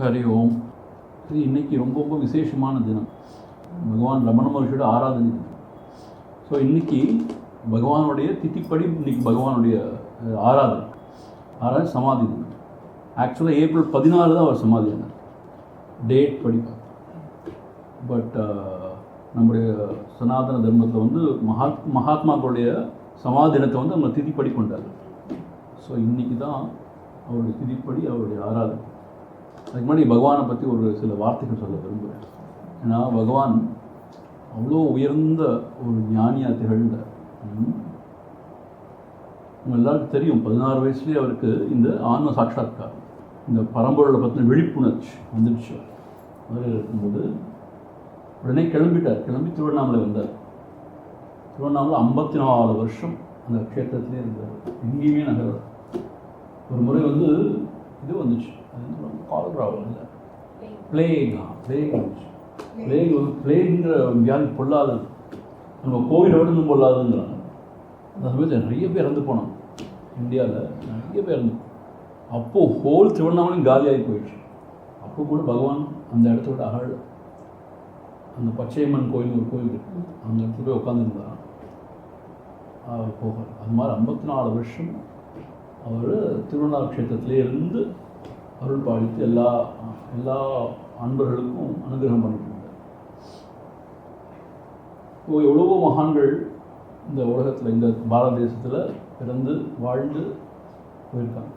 ஹரி ஓம். இது இன்றைக்கி ரொம்ப ரொம்ப விசேஷமான தினம். பகவான் ரமண மகர்ஷியோட ஆராதனை தினம். ஸோ இன்றைக்கி பகவானுடைய திதிப்படி இன்றைக்கி பகவானுடைய ஆராதனை சமாதி தினம். ஆக்சுவலாக ஏப்ரல் 16 தான் அவர் சமாதி ஆனார், டேட் படி. பட் நம்முடைய சனாதன தர்மத்தில் வந்து மகாத்மாக்களுடைய சமாதி தினத்தை வந்து அவங்க திதிப்படி கொண்டார். ஸோ இன்றைக்கி தான் அவருடைய திதிப்படி அவருடைய ஆராதனை. அதுக்கு முன்னாடி பகவானை பற்றி ஒரு சில வார்த்தைகள் சொல்ல விரும்புகிறேன். ஏன்னா பகவான் அவ்வளோ உயர்ந்த ஒரு ஞானியாக திகழ்ந்தார். உங்கள் எல்லாருக்கும் தெரியும், 16 வயசுலேயே அவருக்கு இந்த ஆன்ம சாட்சாத்காரம், இந்த பரம்பொருளை பற்றின விழிப்புணர்ச்சி வந்துடுச்சு. அவர் இருக்கும்போது உடனே கிளம்பி திருவண்ணாமலை வந்தார். திருவண்ணாமலை 54 வருஷம் அந்த க்ஷேத்திரத்திலே இருந்தார், எங்கேயுமே நகரார். ஒரு முறை வந்து இது வந்துச்சு, கால்ராவில் இல்லை, பிளேங்கிற வியாதி பொல்லாதது, நம்ம கோவிலோடு இன்னும் பொல்லாதுங்கிறாங்க. அந்த சமயத்தில் நிறைய பேர் இறந்து போனாங்க, இந்தியாவில் நிறைய பேர் இறந்து. அப்போது ஹோல் திருவண்ணாமலையும் காலியாகி போயிடுச்சு. அப்போ கூட பகவான் அந்த இடத்தோட அகழ், அந்த பச்சையம்மன் கோயில் ஒரு கோயில் இருக்குது, அந்த இடத்துல போய் உட்காந்துருந்தாராம். போக அது மாதிரி 54 வருஷம் அவர் திருவண்ணாமலை க்ஷேத்திரத்திலே இருந்து அருள் பாலித்து எல்லா அன்பர்களுக்கும் அனுகிரகம் பண்ணிட்டு இருந்தார். ஸோ எவ்வளவோ மகான்கள் இந்த உலகத்தில், இந்த பாரத தேசத்தில் பிறந்து வாழ்ந்து போயிருக்காங்க.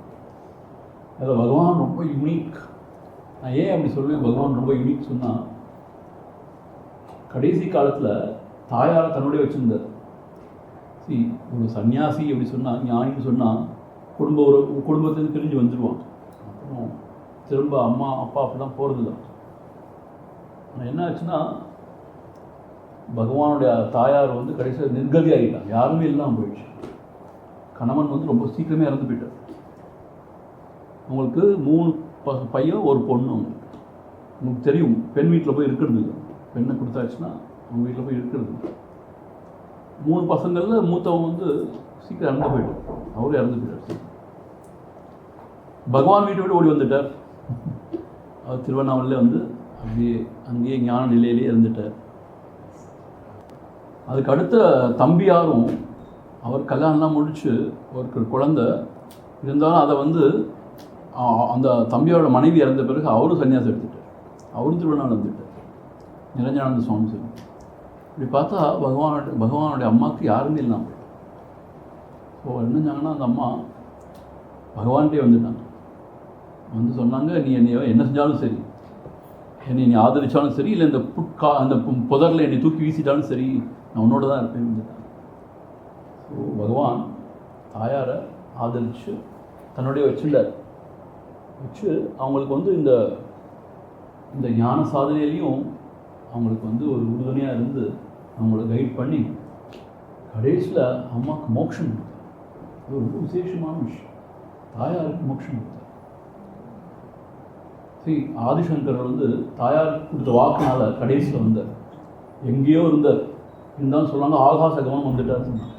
அதில் பகவான் ரொம்ப யூனிக். நான் ஏன் அப்படி சொல்லுவேன் பகவான் ரொம்ப யூனிக் சொன்னால், கடைசி காலத்தில் தாயாரை தன்னுடைய வச்சுருந்தார். ஒரு சன்னியாசி அப்படி சொன்னால், ஞானின்னு சொன்னால் குடும்பத்துலேருந்து பிரிஞ்சு வந்துடுவான், அப்புறம் திரும்ப அம்மா அப்பா அப்படிலாம் போகிறதில்ல. ஆனால் என்ன ஆச்சுன்னா, பகவானுடைய தாயார் வந்து கடைசியில் நிர்கதி ஆகிட்டாங்க, யாருமே இல்லாமல் போயிடுச்சு. கணவன் வந்து ரொம்ப சீக்கிரமே இறந்து போயிட்டார். அவங்களுக்கு 3 பையன் ஒரு பொண்ணு. உங்களுக்கு தெரியும், பெண் வீட்டில் போய் இருக்கிறது இல்லை. பெண்ணை கொடுத்தாச்சுன்னா அவங்க வீட்டில் போய் இருக்கிறது. 3 பசங்களில் மூத்தவங்க வந்து சீக்கிரம் இறந்து போயிட்டார், அவரும் இறந்து போயிட்டார். பகவான் வீட்டை விட்டு ஓடி வந்துட்டார். அவர் திருவண்ணாமலையில் வந்து அப்படியே அங்கேயே ஞான நிலையிலே இருந்துட்டார். அதுக்கு அடுத்த தம்பியாரும் அவர் கல்யாணம்லாம் முடித்து ஒரு குழந்தை இருந்தாலும் அதை வந்து அந்த தம்பியோட மனைவி இறந்த பிறகு அவரும் சன்னியாசம் எடுத்துட்டார், அவரும் திருவண்ணாமலை வந்துட்டார், நிரஞ்சனானந்த சுவாமி சொல்லி. இப்படி பார்த்தா பகவானுடைய அம்மாவுக்கு யாருமே இல்லாமல் போயிட்டார். ஸோ என்னஞ்சாங்கன்னா, அந்த அம்மா பகவான்கிட்டே வந்துட்டாங்க. வந்து சொன்னாங்க, நீ என்னை என்ன செஞ்சாலும் சரி, என்னை நீ ஆதரித்தாலும் சரி, இல்லை இந்த அந்த புதரில் என்னை தூக்கி வீசிட்டாலும் சரி, நான் உன்னோட தான் இருப்பேன் வந்துட்டாங்க. ஸோ பகவான் தாயாரை ஆதரித்து தன்னுடைய வச்சுட்டார். வச்சு அவங்களுக்கு வந்து இந்த ஞான சாதனையிலையும் அவங்களுக்கு வந்து ஒரு உறுதுணையாக இருந்து அவங்கள கைட் பண்ணி கடைசியில் அம்மாவுக்கு மோட்சம் கொடுத்தார். அது ரொம்ப விசேஷமான விஷயம். தாயாருக்கு மோட்சம் கொடுத்தார். ஆதிசங்கர் வந்து தாயாருக்கு கொடுத்த வாக்குனால கடைசியில் வந்தார். எங்கேயோ இருந்தாலும் சொன்னாங்க, ஆகாச கவனம் வந்துட்டார் சொன்னாங்க.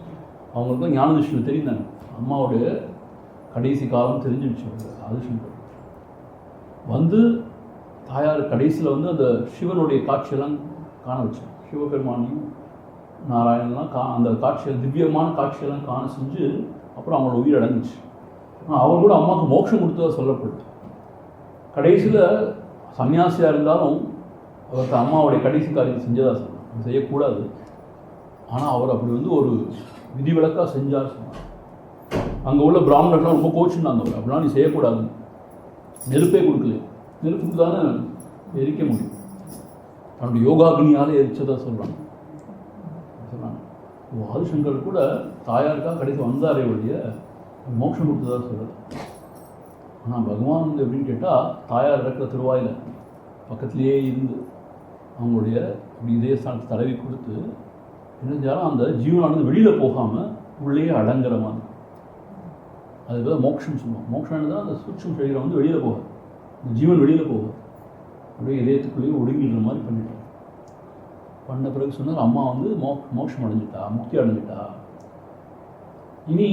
அவங்களுக்கும் ஞான திருஷ்டி தெரிந்தாங்க, அம்மாவுடைய கடைசி காலம் தெரிஞ்சிடுச்சு. ஆதிசங்கர் வந்து தாயார் கடைசியில் வந்து அந்த சிவனுடைய காட்சியெல்லாம் காண வச்சார். சிவபெருமானையும் நாராயணெல்லாம் அந்த காட்சிகள், திவ்யமான காட்சியெல்லாம் காண செஞ்சு அப்புறம் அவங்களோட உயிர் அடங்குச்சு. அவர் கூட அம்மாவுக்கு மோட்சம் கொடுத்ததாக சொல்லப்படுது. கடைசியில் சன்னியாசியாக இருந்தாலும் அவருக்கு அம்மாவுடைய கடைசி காரியம் செஞ்சதாக சொன்னார், செய்யக்கூடாது. ஆனால் அவர் அப்படி வந்து ஒரு விதிவிலக்காக செஞ்சார் சொன்னார். அங்கே உள்ள பிராமணர்கள்லாம் ரொம்ப கோச்சுனாங்க, அவர் அப்படிலாம் நீ செய்யக்கூடாது, நெருப்பே கொடுக்கல, நெருப்புக்கு தானே எரிக்க முடியும், தன்னுடைய யோகாக்னியால் எரிச்சதாக சொல்கிறாங்க. ஆதிசங்கர் கூட தாயாருக்காக கடைசி வந்தாரே ஒழிய மோட்சம் கொடுத்ததாக சொல்கிறது. ஆனால் பகவான் வந்து எப்படின்னு கேட்டால், தாயார் இருக்கிற திருவாயில் பக்கத்துலேயே இருந்து அவங்களுடைய இதே ஸ்தானத்தை தடவி கொடுத்து என்ன செஞ்சாலும் அந்த ஜீவனானது வெளியில் போகாமல் உள்ளே அடங்குற மாதிரி. அதுக்கு தான் மோட்சம் சொல்லுவோம். மோட்சம் தான் அந்த சூட்சும சரீரம் வந்து வெளியில் போகாது, இந்த ஜீவன் வெளியில் போகாது, அப்படியே இதயத்துக்குள்ளேயே ஒடுங்கிடுற மாதிரி பண்ணிட்டார். பண்ண பிறகு சொன்னார், அம்மா வந்து மோட்சம் அடைஞ்சிட்டா, முக்தி அடைஞ்சிட்டா, இனி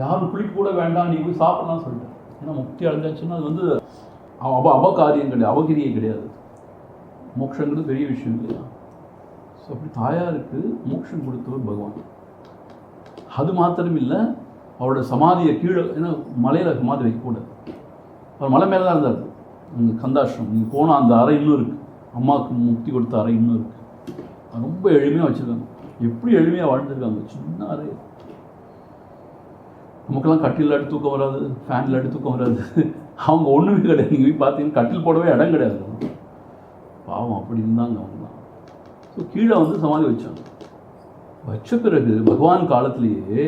யாரும் குளிக்க கூட வேண்டாம், நீ போய் சாப்பிடலாம் சொல்லிட்டார். ஏன்னா முக்தி அடைஞ்சாச்சுன்னா அது வந்து அவகாரியம் கிடையாது, அவகிரியை கிடையாது. மோட்சங்கிறது பெரிய விஷயம் இல்லையா? ஸோ அப்படி தாயாருக்கு மோட்சம் கொடுத்தவர் பகவான். அது மாத்திரம் இல்லை, அவரோட சமாதியை கீழே, ஏன்னா மலையில் சமாதி வைக்கக்கூடாது, அவர் மலை மேலே தான் இருந்தார். அந்த கந்தாசிரம் நீங்கள் போனால் அந்த அறை இன்னும் இருக்குது, அம்மாவுக்கு முக்தி கொடுத்த அறை இன்னும் இருக்குது. அது ரொம்ப எளிமையாக வச்சுருக்காங்க. எப்படி எளிமையாக வாழ்ந்துருக்காங்க, சின்ன அறை. நமக்கெல்லாம் கட்டில் அடி தூக்கம் வராது, ஃபேனில் அடி தூக்கம் வராது. அவங்க ஒன்றுமே கிடையாது. நீங்கள் போய் பார்த்தீங்கன்னா கட்டில் போடவே இடம் கிடையாது. பாவம் அப்படி இருந்தாங்க அவங்களாம். ஸோ கீழே வந்து சமாதி வச்சாங்க. வச்ச பிறகு பகவான் காலத்திலேயே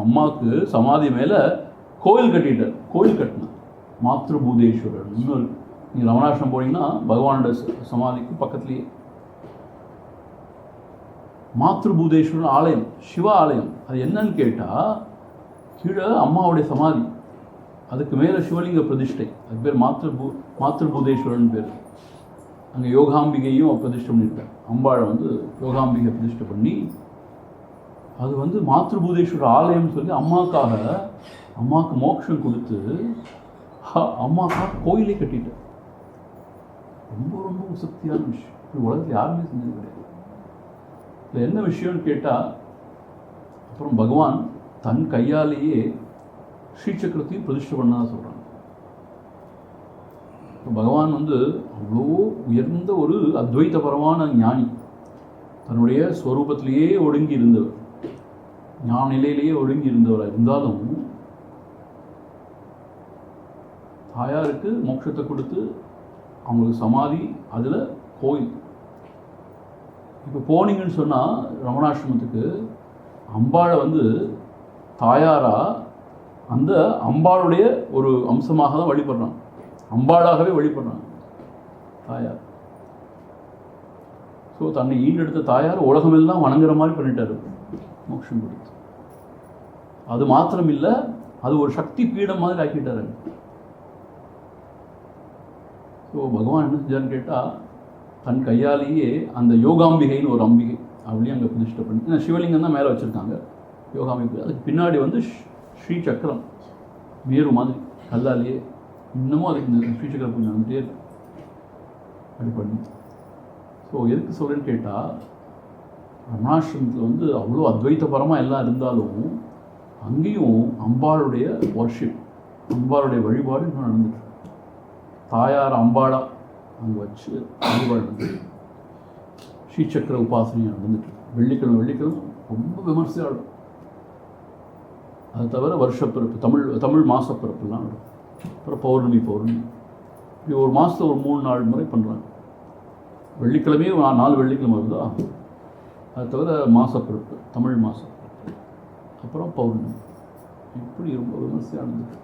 அம்மாவுக்கு சமாதி மேலே கோயில் கட்டிட்டார். கோயில் கட்டினார், மாத்ருபூதேஸ்வரர். இன்னொரு நீங்கள் ரமணாசிரமம் போனீங்கன்னா பகவானோட சமாதிக்கு பக்கத்துலேயே மாத்ருபூதேஸ்வரர் ஆலயம், சிவ ஆலயம். அது என்னன்னு கேட்டால், கீழே அம்மாவுடைய சமாதி, அதுக்கு மேலே சிவலிங்க பிரதிஷ்டை, அது பேர் மாத்ருபூதேஸ்வரன் பேர். அங்கே யோகாம்பிகையும் பிரதிஷ்டை பண்ணியிருக்கார். அம்பாளை வந்து யோகாம்பிகை பிரதிஷ்டை பண்ணி, அது வந்து மாத்ருபூதேஸ்வரர் ஆலயம்னு சொல்லி அம்மாவுக்கு மோட்சம் கொடுத்து அம்மாவுக்காக கோயிலே கட்டிட்டார். ரொம்ப ரொம்ப சக்தியான விஷயம். இப்படி உலகத்தில் யாருமே செஞ்சது கிடையாது. இல்லை என்ன விஷயம்னு கேட்டால், அப்புறம் பகவான் தன் கையாலேயே ஸ்ரீசக்கரத்தையும் பிரதிஷ்டை பண்ணதான் சொல்கிறாங்க. இப்போ பகவான் வந்து அவ்வளோ உயர்ந்த ஒரு அத்வைத்தபரமான ஞானி, தன்னுடைய ஸ்வரூபத்திலேயே ஒடுங்கி இருந்தவர், ஞான நிலையிலேயே ஒடுங்கி இருந்தவராக இருந்தாலும் தாயாருக்கு மோட்சத்தை கொடுத்து அவங்களுக்கு சமாதி, அதில் கோயில். இப்போ போனீங்கன்னு சொன்னால் ரமணாசிரமத்துக்கு, அம்பாளை வந்து தாயாராக அந்த அம்பாளுடைய ஒரு அம்சமாக தான் வழிபடுறாங்க, அம்பாளாகவே வழிபடுறாங்க தாயார். ஸோ தன்னை ஈண்டெடுத்த தாயார் உலகமெல்லாம் வணங்குற மாதிரி பண்ணிட்டார் மோட்சம் கொடுத்து. அது மாத்திரம் இல்லை, அது ஒரு சக்தி பீடம் மாதிரி ஆக்கிட்டார். ஸோ பகவான் என்ன செஞ்சான்னு கேட்டால், தன் கையாலேயே அந்த யோகாம்பிகைன்னு ஒரு அம்பிகை அவளையும் அங்கே பிரதிஷ்டை பண்ணி, ஏன்னா சிவலிங்கம் தான் மேலே வச்சுருக்காங்க யோகாம்பிகை. அதுக்கு பின்னாடி வந்து ஸ்ரீ சக்கரம் மேரு மாதிரி கல்லாலேயே இன்னமும் அதுக்கு இந்த ஸ்ரீ சக்கர பூஜை வந்துட்டே இருக்கு அப்படி பண்ணி. ஸோ எதுக்கு சொல்கிறேன்னு கேட்டால், ரமணாசிரமத்தில் வந்து அவ்வளோ அத்வைத்தபரமாக எல்லாம் இருந்தாலும் அங்கேயும் அம்பாளுடைய வர்ஷிப், அம்பாளுடைய வழிபாடு இன்னும் நடந்துட்டு, தாயார் அம்பாளா அங்கே வச்சு வழிபாடு நடந்துட்டு, ஸ்ரீசக்கர உபாசனை நடந்துட்டு. வெள்ளிக்கிழமை ரொம்ப விமர்சையாக இருக்கும். அது தவிர வருஷப்பிறப்பு, தமிழ் மாதப்பிறப்புலாம் இருக்கும். அப்புறம் பௌர்ணமி இப்படி ஒரு மாதத்தில் ஒரு 3-4 முறை பண்ணுறாங்க. வெள்ளிக்கிழமையும் 4 வெள்ளிக்கிழமை வருதா. அது தவிர மாதப்பிறப்பு, தமிழ் மாதப்பிறப்பு, அப்புறம் பௌர்ணமி, இப்படி ரொம்ப விமர்சையாக இருந்துச்சு.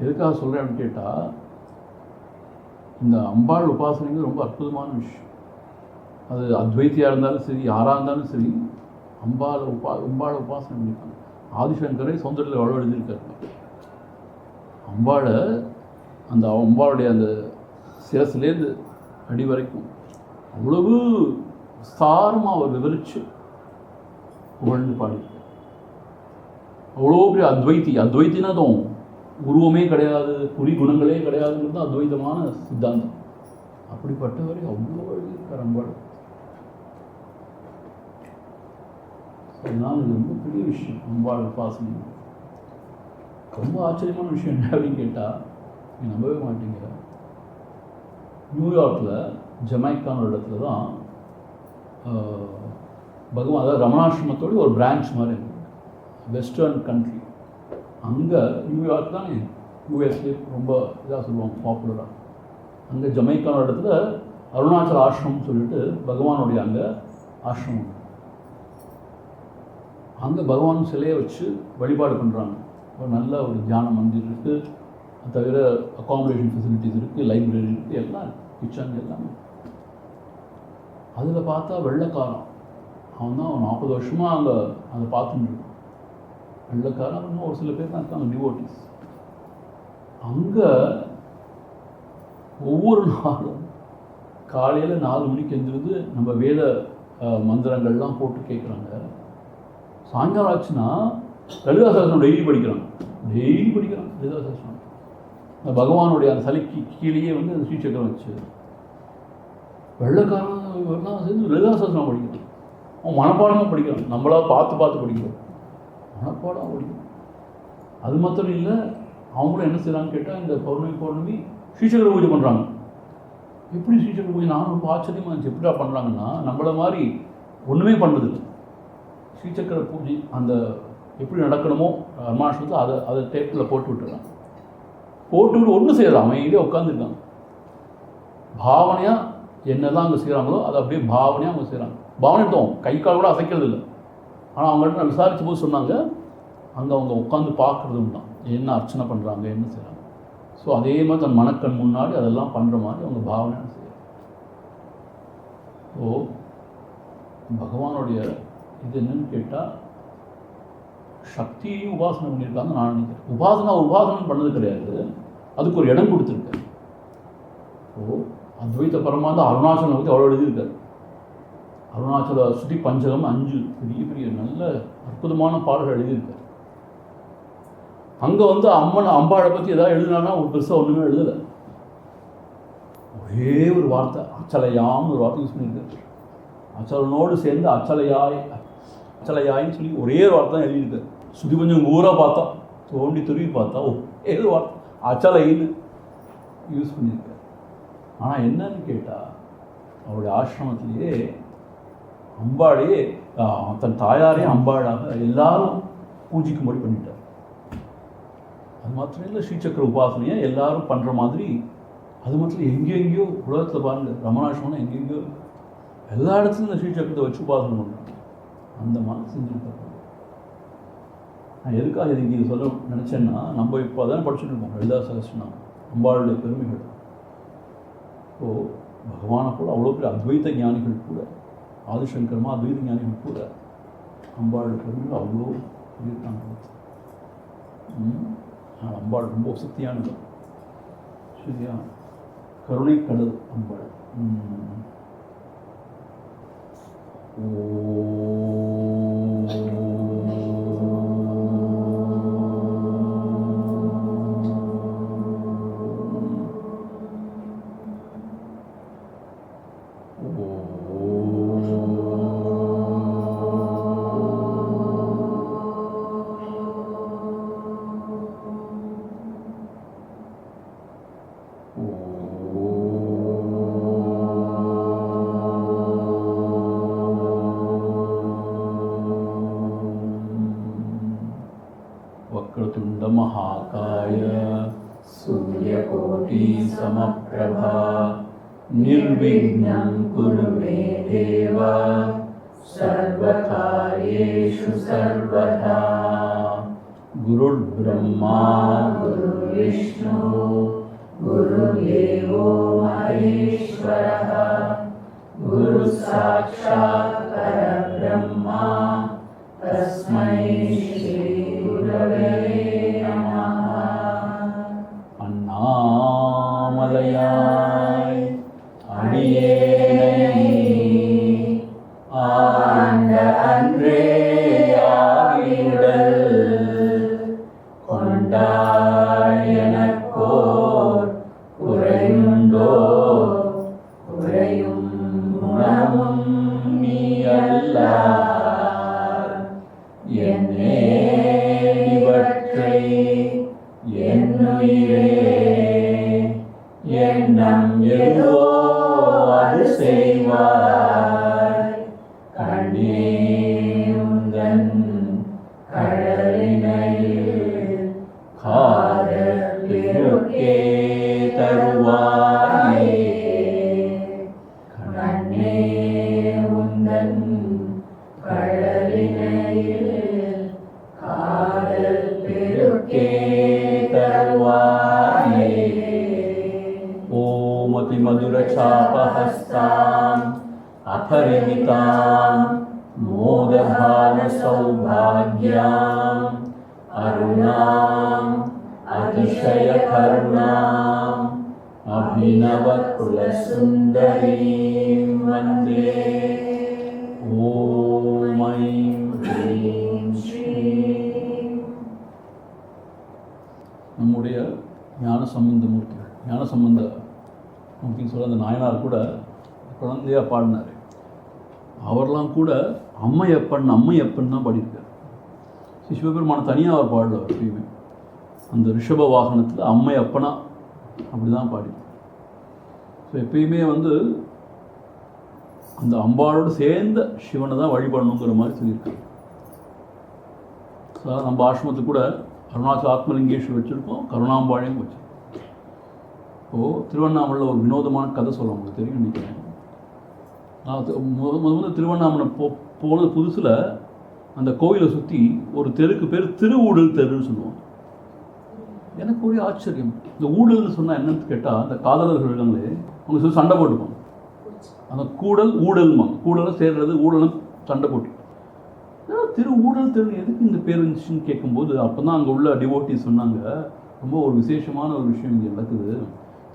எதுக்காக சொல்கிறேன்னு கேட்டால், இந்த அம்பாள் உபாசனைங்கிறது ரொம்ப அற்புதமான விஷயம். அது அத்வைத்தியாக இருந்தாலும் சரி, யாராக இருந்தாலும் சரி, அம்பாளை உபாசனை பண்ணிப்பாங்க. ஆதிசங்கரை சௌந்தர்யத்தில் எவ்வளோ எழுதியிருக்காரு. அம்பாளை அம்பாளுடைய அந்த சிரசுலேருந்து அடி வரைக்கும் அவ்வளவு விஸ்தாரமாக அவர் விவரித்து புகழ்ந்து பாடியிருக்கார். அவ்வளோ பெரிய அத்வைத்தினதும் உருவமே கிடையாது, குறி குணங்களே கிடையாதுங்கிறது தான் அத்வைதமான சித்தாந்தம். அப்படிப்பட்டவரை அவ்வளோ எழுதியிருக்கார் அம்பாள். அதனால் இது ரொம்ப பெரிய விஷயம். அம்பாள் உபாசனை ரொம்ப ஆச்சரியமான விஷயம் என்ன அப்படின்னு கேட்டால், நீங்கள் நம்பவே மாட்டீங்க. நியூயார்க்கில் ஜமைக்கான ஒரு இடத்துல தான் பகவான், அதாவது ரமணாசிரமத்தோடு ஒரு பிரான்ச் மாதிரி வெஸ்டர்ன் கண்ட்ரி. அங்கே நியூயார்க் தான் யூஎஸ்லேயே ரொம்ப இதாக சொல்லுவாங்க, பாப்புலராக. அங்கே ஜமைக்கான இடத்துல அருணாச்சல ஆசிரமம்னு சொல்லிட்டு பகவானுடைய அங்கே ஆசிரமம். அங்கே பகவான் சிலையை வச்சு வழிபாடு பண்ணுறாங்க. ஒரு நல்ல ஒரு தியான மந்திர் இருக்குது, அது தவிர அகாமடேஷன் ஃபெசிலிட்டிஸ் இருக்குது, லைப்ரரி இருக்குது, எல்லாம் இருக்குது, கிச்சன் எல்லாமே. அதில் பார்த்தா வெள்ளைக்காரன், அவன் தான் 40 வருஷமாக அங்கே அதை பார்த்துட்டு இருக்கான். வெள்ளைக்காரன் இன்னும் ஒரு சில பேர் தான் இருக்காங்க, டிவோட்டிஸ். அங்கே ஒவ்வொரு நாளும் காலையில் 4 மணிக்கு எழுந்திருந்து நம்ம வேத மந்திரங்கள்லாம் போட்டு கேட்குறாங்க. சாயங்காலம் ஆச்சுன்னா லலிதா சகஸ்ரம் டெய்லி படிக்கிறான் லலிதா சகஸ்ரம். அந்த பகவானுடைய அந்த சிலைக்கு கீழேயே வந்து அந்த ஸ்ரீசக்கரம் வச்சு வெள்ளைக்காரன் இவரெல்லாம் சேர்ந்து லலிதா சகஸ்ரம் படிக்கிறான். அவன் மனப்பாடமாக படிக்கிறான், நம்மளா பார்த்து படிக்கிறோம், மனப்பாடம் படிக்கிறான். அது மாத்திரம் இல்லை, அவங்களும் என்ன செய்கிறான்னு கேட்டால் இந்த பௌர்ணமி ஸ்ரீசக்கர பூஜை பண்ணுறாங்க. எப்படி ஸ்ரீசக்கர பூஜை நானும் ரொம்ப ஆச்சரியமாக இருந்துச்சு. எப்படியா பண்ணுறாங்கன்னா நம்மளை மாதிரி ஒன்றுமே பண்ணுறதில்லை. ஸ்ரீசக்கர பூஜை அந்த எப்படி நடக்கணுமோ அர்மாஷத்தை அதை டேப்பில் போட்டு விட்டுறாங்க. போட்டுவிட்டு ஒன்றும் செய்யலாம், அமைதியாக உட்காந்துருக்காங்க. பாவனையாக என்ன தான் அங்கே செய்கிறாங்களோ அதை அப்படியே பாவனையாக அவங்க செய்கிறாங்க. பாவனைத்தோம் கை கால் கூட அசைக்கிறது இல்லை. ஆனால் அவங்கள்ட்ட நான் விசாரித்த போது சொன்னாங்க, அங்கே அவங்க உட்காந்து பார்க்குறதும் தான் என்ன அர்ச்சனை பண்ணுறாங்க, என்ன செய்கிறாங்க. ஸோ அதே மாதிரி தன் மனக்கண் முன்னாடி அதெல்லாம் பண்ணுற மாதிரி அவங்க பாவனையாக செய்கிறாங்க. ஸோ பகவானுடைய இது என்னன்னு கேட்டால் சக்தியையும் உபாசனை பண்ணியிருக்காங்க நான் நினைக்கிறேன். உபாசனை பண்ணது கிடையாது, அதுக்கு ஒரு இடம் கொடுத்துருக்காரு. ஸோ அத்வைத பரமானந்த அருணாச்சலம் பற்றி அவ்வளோ எழுதியிருக்காரு. அருணாச்சல ஸ்ருதி பஞ்சகம் 5 பெரிய நல்ல அற்புதமான பாடல்கள் எழுதியிருக்காரு. அங்கே வந்து அம்பாளை பற்றி ஏதாவது எழுதினான்னா ஒரு பெருசாக ஒன்றுமே எழுதலை. ஒரே ஒரு வார்த்தை அச்சலையான்னு ஒரு வார்த்தை யூஸ் பண்ணியிருக்காரு. அச்சலனோடு சேர்ந்து அச்சலையாயின்னு சொல்லி ஒரே ஒரு வார்த்தை தான் எழுதியிருக்காரு. சுதி கொஞ்சம் ஊராக பார்த்தா தோண்டி துருவி பார்த்தா ஏதோ வார்த்தை அச்சலைன்னு யூஸ் பண்ணியிருக்காரு. ஆனால் என்னன்னு கேட்டால் அவருடைய ஆசிரமத்திலேயே அம்பாளையே தன் தாயாரே அம்பாளாக எல்லாரும் பூஜிக்கும்படி பண்ணிட்டார். அது மாத்திரம் இல்லை, ஸ்ரீசக்கர உபாசனையை எல்லாரும் பண்ணுற மாதிரி. அது மாத்திரம் எங்கெங்கேயோ உலகத்தில் பாருங்கள், ரமணாசிரமம்னா எங்கெங்கேயோ எல்லா இடத்துலையும் இந்த ஸ்ரீசக்கரத்தை வச்சு உபாசனை பண்ணுறாங்க. அந்த மாதிரி செஞ்சுருக்காங்க. நான் எதுக்காக இது இங்கே சொல்ல நினச்சேன்னா, நம்ம இப்போ அதான் படிச்சுட்டு இருக்கோம் லலிதா சகஸ்ரநாமம் அம்பாளுடைய பெருமைகள். ஸோ பகவானை கூட அவ்வளோ பெரிய அத்வைத ஞானிகள் கூட, ஆதிசங்கரமாக அத்வைத ஞானிகள் கூட அம்பாளுடைய பெருமைகள் அவ்வளோ இருக்காங்க. அம்பாள் ரொம்ப சக்தியானது, சரியா, கருணை கடல் அம்பாள். वक्रतुंड महाकाय सूर्यकोटि समप्रभा निर्विघ्नं कुरु मे देव सर्वकार्येषु सर्वदा। गुरुर्ब्रह्मा गुरुर्विष्णु गुरुर्देवो महेश्वरः गुरुसाक्षात् परब्रह्मा तस्मै श्री गुरवे नमः। अन्नामलयाय अडियेனை ஆண்ட அன்றே ஆகியுடல் கொண்டாய் எனக்கோர் குறையுண்டோ குறையும் குணமும் நீ அல்லார் என்னே இவற்றை என்னுயிரே எண்ணம் எதுவோ அது செய்வாய் கண்ணே உந்தன் கடலினையில் காதல் பெருக்கே தருவாயே கண்ணே உந்தன் கடலினையில் காதல் பெருக்கே தருவாயே। ஓம் அதிமதுரசாபஹஸ்தாம் अपरिमितां मोदभावसौभाग्याम् अरुणाम् अतिशयकरुणाम् अभिनवकुलसुन्दरीं वन्दे। ॐ ऐं ह्रीं श्रीं நம்முடைய ஞானசம்பந்த மூர்த்தின்னு சொல்ல அந்த நாயனார் கூட குழந்தையாக பாடினார். அவர்லாம் கூட அம்மையப்பன் தான் பாடியிருக்கார். சிவபெருமான தனியாக அவர் பாடல. எப்பயுமே அந்த ரிஷப வாகனத்தில் அம்மையப்பனா அப்படி தான் பாடி. ஸோ எப்பயுமே அந்த அம்பாளோடு சேர்ந்த சிவனை தான் வழிபடணுங்கிற மாதிரி சொல்லியிருக்காங்க. ஸோ நம்ம ஆசிரமத்துக்கு கூட அருணாச்சல ஆத்மலிங்கேஸ்வர் வச்சுருக்கோம், கருணாம்பாளையும் வச்சுருக்கோம். இப்போது திருவண்ணாமலையில் ஒரு வினோதமான கதை சொல்ல உங்களுக்கு தெரியும் நினைக்கிறேன். நான் முதல்ல திருவண்ணாமலை போனது புதுசில் அந்த கோயிலை சுற்றி ஒரு தெருக்கு பேர் திருவூடல் தெருன்னு சொல்லுவாங்க. எனக்கு ஒரே ஆச்சரியம். இந்த ஊழல்னு சொன்னால் என்னன்னு கேட்டால், அந்த காதலர்களே அவங்க சொல்லி சண்டை போட்டுப்பாங்க. அந்த ஊழலை சேர்றது, ஊழலும் சண்டை போட்டு ஊழல் தெரு எதுக்கு இந்த பேர் இருந்துச்சுன்னு கேட்கும்போது அப்போ தான் அங்கே உள்ள டிவோட்டி சொன்னாங்க, ரொம்ப ஒரு விசேஷமான ஒரு விஷயம் இங்கே நடக்குது.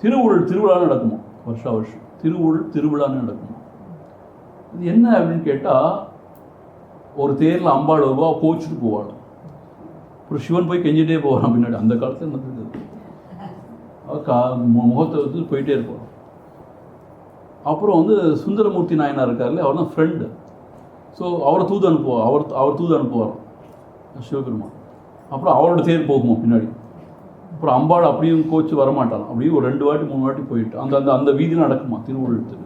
திருவிழா நடக்குமா, வருஷம் திருவிழான்னு நடக்குமா. இது என்ன அப்படின்னு கேட்டால், ஒரு தேரில் அம்பாள் வருவா, கோச்சிட்டு போவாள். ஒரு சிவன் போய் கெஞ்சிட்டே போகிறான் பின்னாடி. அந்த காலத்தில் நடந்தது. முகத்தை போயிட்டே இருப்பார். அப்புறம் சுந்தரமூர்த்தி நாயனார் இருக்கார்ல, அவர் தான் ஃப்ரெண்டு. ஸோ அவரை தூது அனுப்புவார் சிவபெருமான். அப்புறம் அவரோட தேர் போகுமா பின்னாடி. அப்புறம் அம்பாள் அப்படியும் கோச்சு வரமாட்டாங்க. அப்படியும் ஒரு 2 வாட்டி 3 வாட்டி போயிட்டு அந்த அந்த வீதியில் நடக்குமா திருவள்ளுவர்.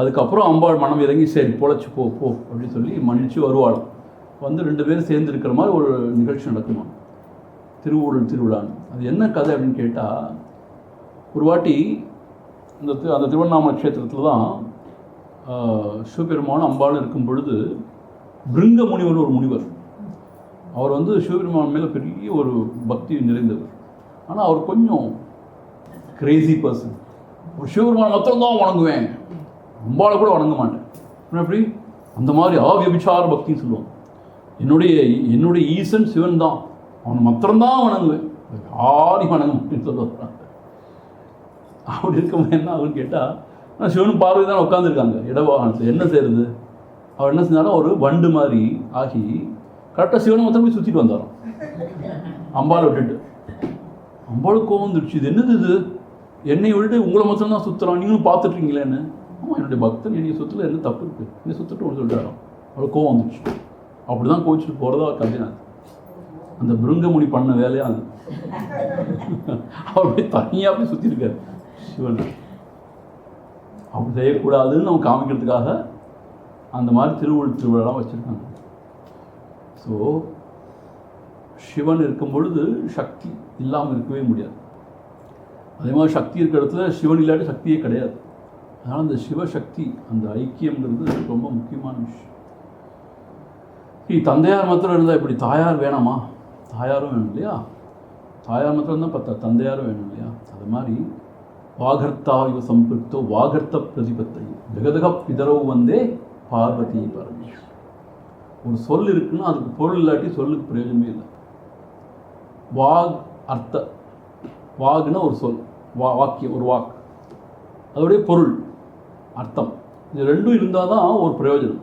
அதுக்கப்புறம் அம்பாள் மனம் இறங்கி சரி பொழைச்சி போ அப்படின்னு சொல்லி மன்னிச்சு வருவாள். 2 பேரும் சேர்ந்து இருக்கிற மாதிரி ஒரு நிகழ்ச்சி நடக்குமா திருவிழான்னு. அது என்ன கதை அப்படின்னு கேட்டால், ஒரு வாட்டி அந்த திருவண்ணாமலை க்ஷேத்திரத்தில் தான் சிவபெருமான் அம்பாள் இருக்கும் பொழுது பிருங்க முனிவர் ஒரு முனிவர். அவர் சிவபெருமான் மேலே பெரிய ஒரு பக்தி நிறைந்தவர். ஆனால் அவர் கொஞ்சம் கிரேசி பர்சன். ஒரு சிவபெருமான் மாத்திரம்தான் வணங்குவேன், அம்பாளை கூட வணங்க மாட்டேன். எப்படி அந்த மாதிரி விபச்சார பக்தின்னு சொல்லுவாங்க. என்னுடைய ஈசன் சிவன் தான், அவனை மாத்திரம்தான் வணங்குவேன், யாரையும் வணங்க மாட்டேன்னு சொல்லுவாங்க. அப்படி இருக்கும்போது என்ன ஆகுன்னு கேட்டால், ஆனால் சிவனும் பார்வை தான் உட்காந்துருக்காங்க இடவாகனத்தில். என்ன செய்யுது, அவர் என்ன செஞ்சாலும் ஒரு வண்டு மாதிரி ஆகி கரெக்டாக சிவனை மாத்திரம் போய் சுற்றிட்டு வந்தாராம் அம்பாளை விட்டுட்டு. அம்பாளுக்கு கோவம் வந்துடுச்சு, இது என்னது இது, என்னை விட்டுட்டு உங்களை மாத்திரம் தான் சுற்றுறான், நீங்களும் பார்த்துட்ருக்கீங்களேன்னு. ஆமாம், என்னுடைய பக்தன் என்னைய சுற்றுல என்ன தப்பு இருக்குது, என்னை சுற்றுட்டு ஒன்று சொல்லிட்டாராம். அவளுக்கு கோவம் வந்துடுச்சு. அப்படி தான் கோச்சிட்டு போகிறதா கதையாது. அந்த பிருங்கமுனி பண்ண வேலையாக அது. அவர் போய் தனியாக போய் சுற்றிருக்காரு சிவன். அப்படி செய்யக்கூடாதுன்னு நம்ம காமிக்கிறதுக்காக அந்த மாதிரி திருவிழாலாம் வச்சுருக்காங்க. ஸோ சிவன் இருக்கும் பொழுது சக்தி இல்லாமல் இருக்கவே முடியாது. அதே மாதிரி சக்தி இருக்கிற இடத்துல சிவன் இல்லாட்டி சக்தியே கிடையாது. அதனால் அந்த சிவசக்தி, அந்த ஐக்கியம்ன்றது ரொம்ப முக்கியமான விஷயம். தந்தையார் மாத்திரம் இருந்தால் இப்படி தாயார் வேணாமா, தாயாரும் வேணும் இல்லையா. தாயார் மாத்திரம் தான் பார்த்தா தந்தையாரும் வேணும் இல்லையா. அது மாதிரி வாகர்த்தா இவ சம்பிருக்தோ வாகர்த்த பிரதிபத்தை ஜெகதக பிதரவு வந்தே பார்வதி பரமேஸ்வரன். ஒரு சொல் இருக்குன்னா அதுக்கு பொருள் இல்லாட்டி சொல்லுக்கு பிரயோஜனமே இல்லை. வாக்னா ஒரு சொல், வாக்கியம், ஒரு வாக், அதோடைய பொருள், அர்த்தம், இது ரெண்டும் இருந்தால் தான் ஒரு பிரயோஜனம்.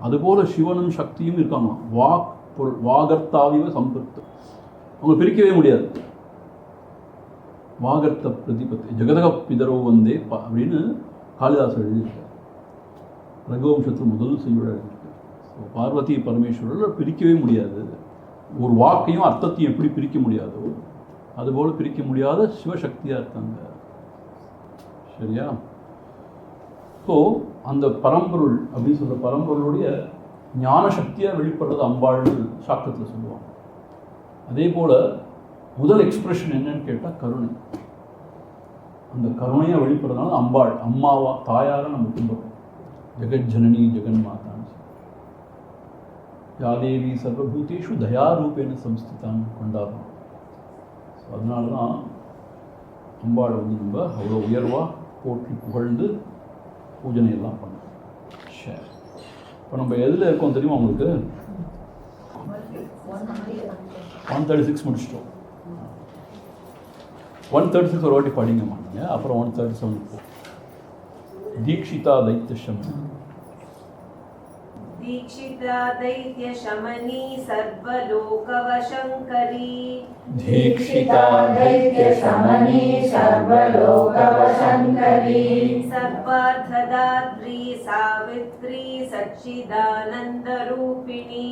அதுபோல் சிவனும் சக்தியும் இருக்காங்க. வாக் பொருள், வாகர்த்தாவிவ சம்பிருக்தம், அவங்க பிரிக்கவே முடியாது. வாகர்த்த பிரதிபத்தை ஜெகதக பிதரவு வந்தே அப்படின்னு காளிதாசர் எழுதியிருக்கார். ரகுவம்சத்தில் முதல் செய்யுள் எழுதியிருக்கார். ஸோ பார்வதி பரமேஸ்வரர் பிரிக்கவே முடியாது. ஒரு வாக்கையும் அர்த்தத்தையும் எப்படி பிரிக்க முடியாதோ அதுபோல் பிரிக்க முடியாத சிவசக்தியாக இருக்காங்க. சரியா? ஸோ அந்த பரம்பொருள் அப்படின்னு சொல்கிற பரம்பொருளுடைய ஞான சக்தியாக வெளிப்படுறது அம்பாள்னு சாஸ்திரத்தில் சொல்லுவாங்க. அதே போல் முதல் எக்ஸ்பிரஷன் என்னன்னு கேட்டால் கருணை. அந்த கருணையாக வெளிப்படுறதுனால அம்பாள் அம்மாவா தாயாரை நம்ம கும்பிடுறோம். ஜெகத் ஜனனி ஜெகன் மாதான்னு யாதேவி சர்வபூதேஷு தயாரூபேன சம்ஸ்திதான்னு கொண்டாடுறோம். ஸோ அதனால தான் அம்பாளை நம்ம அவ்வளோ உயர்வாக போற்றி புகழ்ந்து பூஜனையெல்லாம் பண்ணோம். சரி, இப்போ நம்ம எதில் இருக்கோம் தெரியுமா உங்களுக்கு? 136 முடிச்சிட்டோம். 136 ஒரு வாட்டி படிங்கம்மா நீங்கள். அப்புறம் 137 போ. தீக்ஷிதா தைத்தியம். दीक्षिता दैत्यशमनी सर्वलोकवशङ्करी दीक्षिता दैत्यशमनी सर्वलोकवशङ्करी सर्वार्थदात्री सावित्री सच्चिदानन्दरूपिणी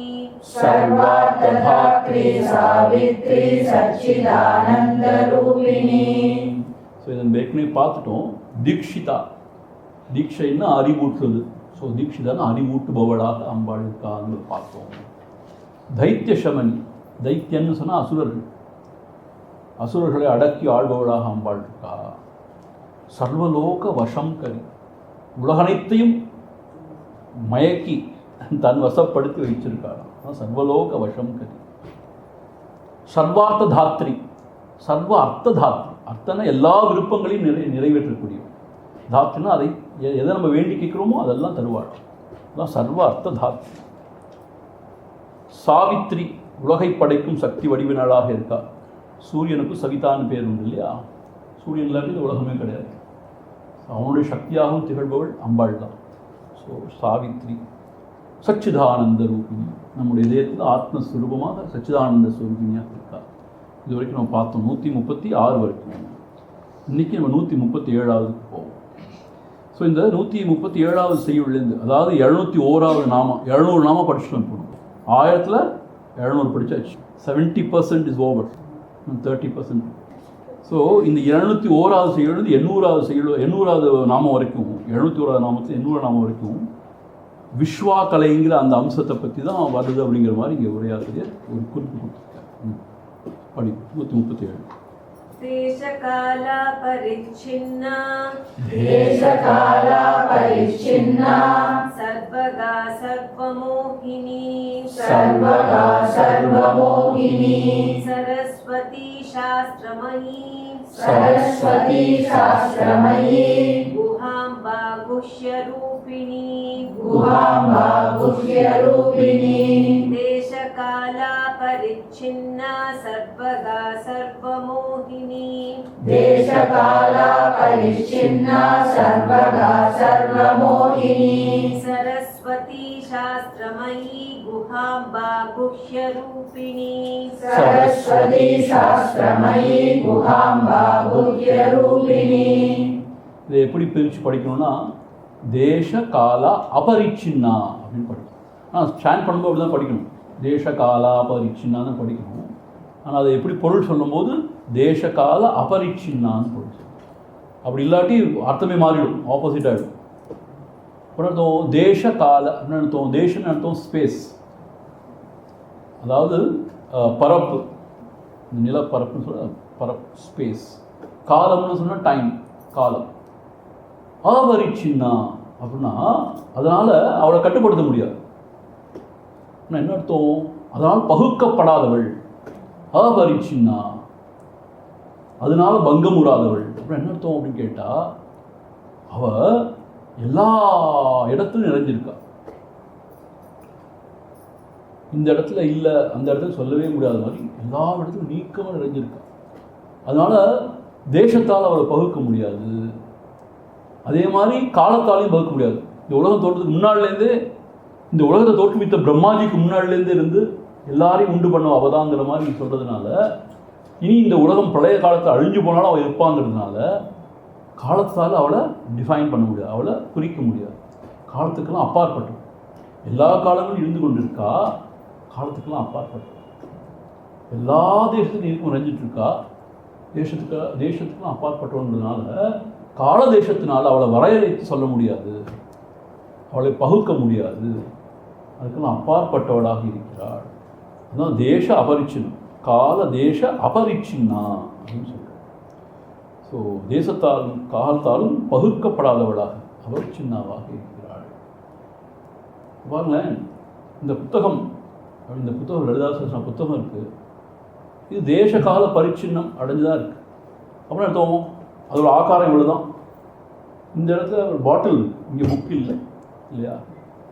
सर्वार्थदात्री सावित्री सच्चिदानन्दरूपिणी. ஸோ இதன் ஏற்கனவே பார்த்துட்டோம். தீக்ஷிதா, தீட்சைன்னா அறிவூட்டுறது. ஸோ தீட்சிதான்னு அறிவூட்டுபவளாக அம்பாள் இருக்கான்னு பார்த்தோம். தைத்திய சமனி, தைத்தியன்னு சொன்னால் அசுரர்கள், அசுரர்களை அடக்கி ஆள்பவளாக அம்பாள் இருக்கா. சர்வலோக வசங்கரி, உலகனைத்தையும் மயக்கி தன் வசப்படுத்தி வைச்சிருக்காளாம். சர்வலோக வசங்கரி. சர்வார்த்த தாத்ரி, சர்வ அர்த்த தாத்ரி, அர்த்தனா எல்லா விருப்பங்களையும் நிறைவேற்றக்கூடிய தாத்ரினா அதை எதை நம்ம வேண்டி கேட்குறோமோ அதெல்லாம் தருவாள். அதான் சர்வ அர்த்த தாத்ரி. சாவித்ரி, உலகை படைக்கும் சக்தி வடிவினளாக இருக்கா. சூரியனுக்கு சவிதான்னு பேர் உண்டு இல்லையா. சூரியன் இல்லாட்டி இந்த உலகமே கிடையாது. அவனுடைய சக்தியாகவும் திகழ்பவள் அம்பாள் தான். ஸோ சாவித்ரி. சச்சிதானந்த ரூபிணி, நம்முடைய இதயத்தில் ஆத்மஸ்வரூபமாக சச்சிதானந்த ஸ்வரூபிணியாக இருக்கா. இது வரைக்கும் நம்ம பார்த்தோம் 136 வரைக்கும். இன்றைக்கி நம்ம 137வது போவோம். ஸோ இந்த 137வது செய்யுள்லேருந்து, அதாவது 701வது நாமம், 700 நாமம் படிச்சுட்டு போகணும். 1000ல் 700 படித்தாச்சு. 70% இஸ் ஓவர், 30%. ஸோ இந்த 701வது செய்யுள்லேருந்து 800வது செய்யுள், 800வது நாமம் வரைக்கும், 701வது நாமத்தில் 800 நாமம் வரைக்கும் விஸ்வா கலைங்கிற அந்த அம்சத்தை பற்றி தான் வருது அப்படிங்கிற மாதிரி இங்கே உரையாசிரியர் ஒரு குறிப்பு கொடுத்துருக்காரு. படி 137. देशकाला परिच्छिन्ना देशकाला परिच्छिन्ना सर्वगा सर्वमोहिनी सर्वगा सर्वमोहिनी सरस्वती शास्त्रमयी सरस्वती शास्त्रमयी गुहाम्बा गुह्यरूपिणी गुहाम्बा गुह्यरूपिणी देशकाला परिच्छिन्ना सर्वगा सर्वमोहिनी देशकाला परिच्छिन्ना सर्वगा सर्वमोहिनी सरस्वती शास्त्रमयी गुहाम्बा गुह्यरूपिणी सरस्वती शास्त्रमयी गुहाम्बा गुह्यरूपिणी. இதை எப்படி பிரித்து படிக்கணும்னா தேச கால அபரிச்சின்னா அப்படின்னு படிக்கணும். ஆனால் ஸ்டாண்ட் பண்ணும்போது அப்படி தான் படிக்கணும். தேச கால அபரிச்சின்னான்னு படிக்கணும். ஆனால் அதை எப்படி பொருள் சொல்லும்போது தேச கால அபரிச்சின்னான்னு பொருள் சொல்லணும். அப்படி இல்லாட்டி அர்த்தமே மாறிடும், ஆப்போசிட் ஆகிடும். அப்புறம் அர்த்தம் தேச கால அப்படின்னு அர்த்தம். தேசம்னு அர்த்தம் ஸ்பேஸ், அதாவது பரப்பு, இந்த நிலப்பரப்புன்னு சொல்ல பரப்பு, ஸ்பேஸ். காலம்னு சொன்னால் டைம், காலம். அபரிச்சின்னா அப்படின்னா அதனால் அவளை கட்டுப்படுத்த முடியாது. என்ன அர்த்தம்? அதனால் பகுக்கப்படாதவள். அபரிச்சின்னா அதனால் பங்கமுறாதவள். அப்புறம் என்ன அர்த்தம் அப்படின்னு கேட்டால் அவள் எல்லா இடத்துலையும் நிறைஞ்சிருக்கா. இந்த இடத்துல இல்லை, அந்த இடத்துல சொல்லவே முடியாத மாதிரி எல்லா இடத்துலையும் நீக்கமாக நிறைஞ்சிருக்கா. அதனால் தேசத்தால் அவளை பகுக்க முடியாது, அதே மாதிரி காலத்தாலையும் பகுக்க முடியாது. இந்த உலகம் தோற்றத்துக்கு முன்னாடிலேருந்தே, இந்த உலகத்தை தோற்றுவித்த பிரம்மாஜிக்கு முன்னாடிலேருந்தே இருந்து எல்லாரையும் உண்டு பண்ண அவதாங்கிற மாதிரி சொல்கிறதுனால, இனி இந்த உலகம் பிரளய காலத்தில் அழிஞ்சு போனாலும் அவள் இருப்பாங்கிறதுனால காலத்தால் அவளை டிஃபைன் பண்ண முடியாது, அவளை குறிக்க முடியாது. காலத்துக்கெல்லாம் அப்பாற்பட்டு எல்லா காலங்களும் இருந்து கொண்டு இருக்கா. காலத்துக்கெல்லாம் அப்பாற்பட்டு எல்லா தேசத்துலையும் இருக்கும் நிறைஞ்சிட்ருக்கா. தேசத்துக்கெல்லாம் அப்பாற்பட்டவங்கிறதுனால கால தேசத்தினால் அவளை வரையறைத்து சொல்ல முடியாது, அவளை பகுக்க முடியாது. அதுக்கெல்லாம் அப்பாற்பட்டவளாக இருக்கிறாள். அதுதான் தேச அபரிச்சின்னம், கால தேச அபரிச்சின்னா அப்படின்னு சொல்கிறார். ஸோ தேசத்தாலும் காலத்தாலும் பகுக்கப்படாதவளாக அபரிச்சின்னாவாக இருக்கிறாள். பாருங்களேன், இந்த புத்தகம் லலிதாசன புத்தகம் இருக்குது, இது தேச கால பரிச்சின்னம் அடைஞ்சுதான் இருக்குது. அப்படின்னு அர்த்தம் அதோட ஆக்காரம் இவ்வளோ தான். இந்த இடத்துல ஒரு பாட்டில், இங்கே புக் இல்லை இல்லையா,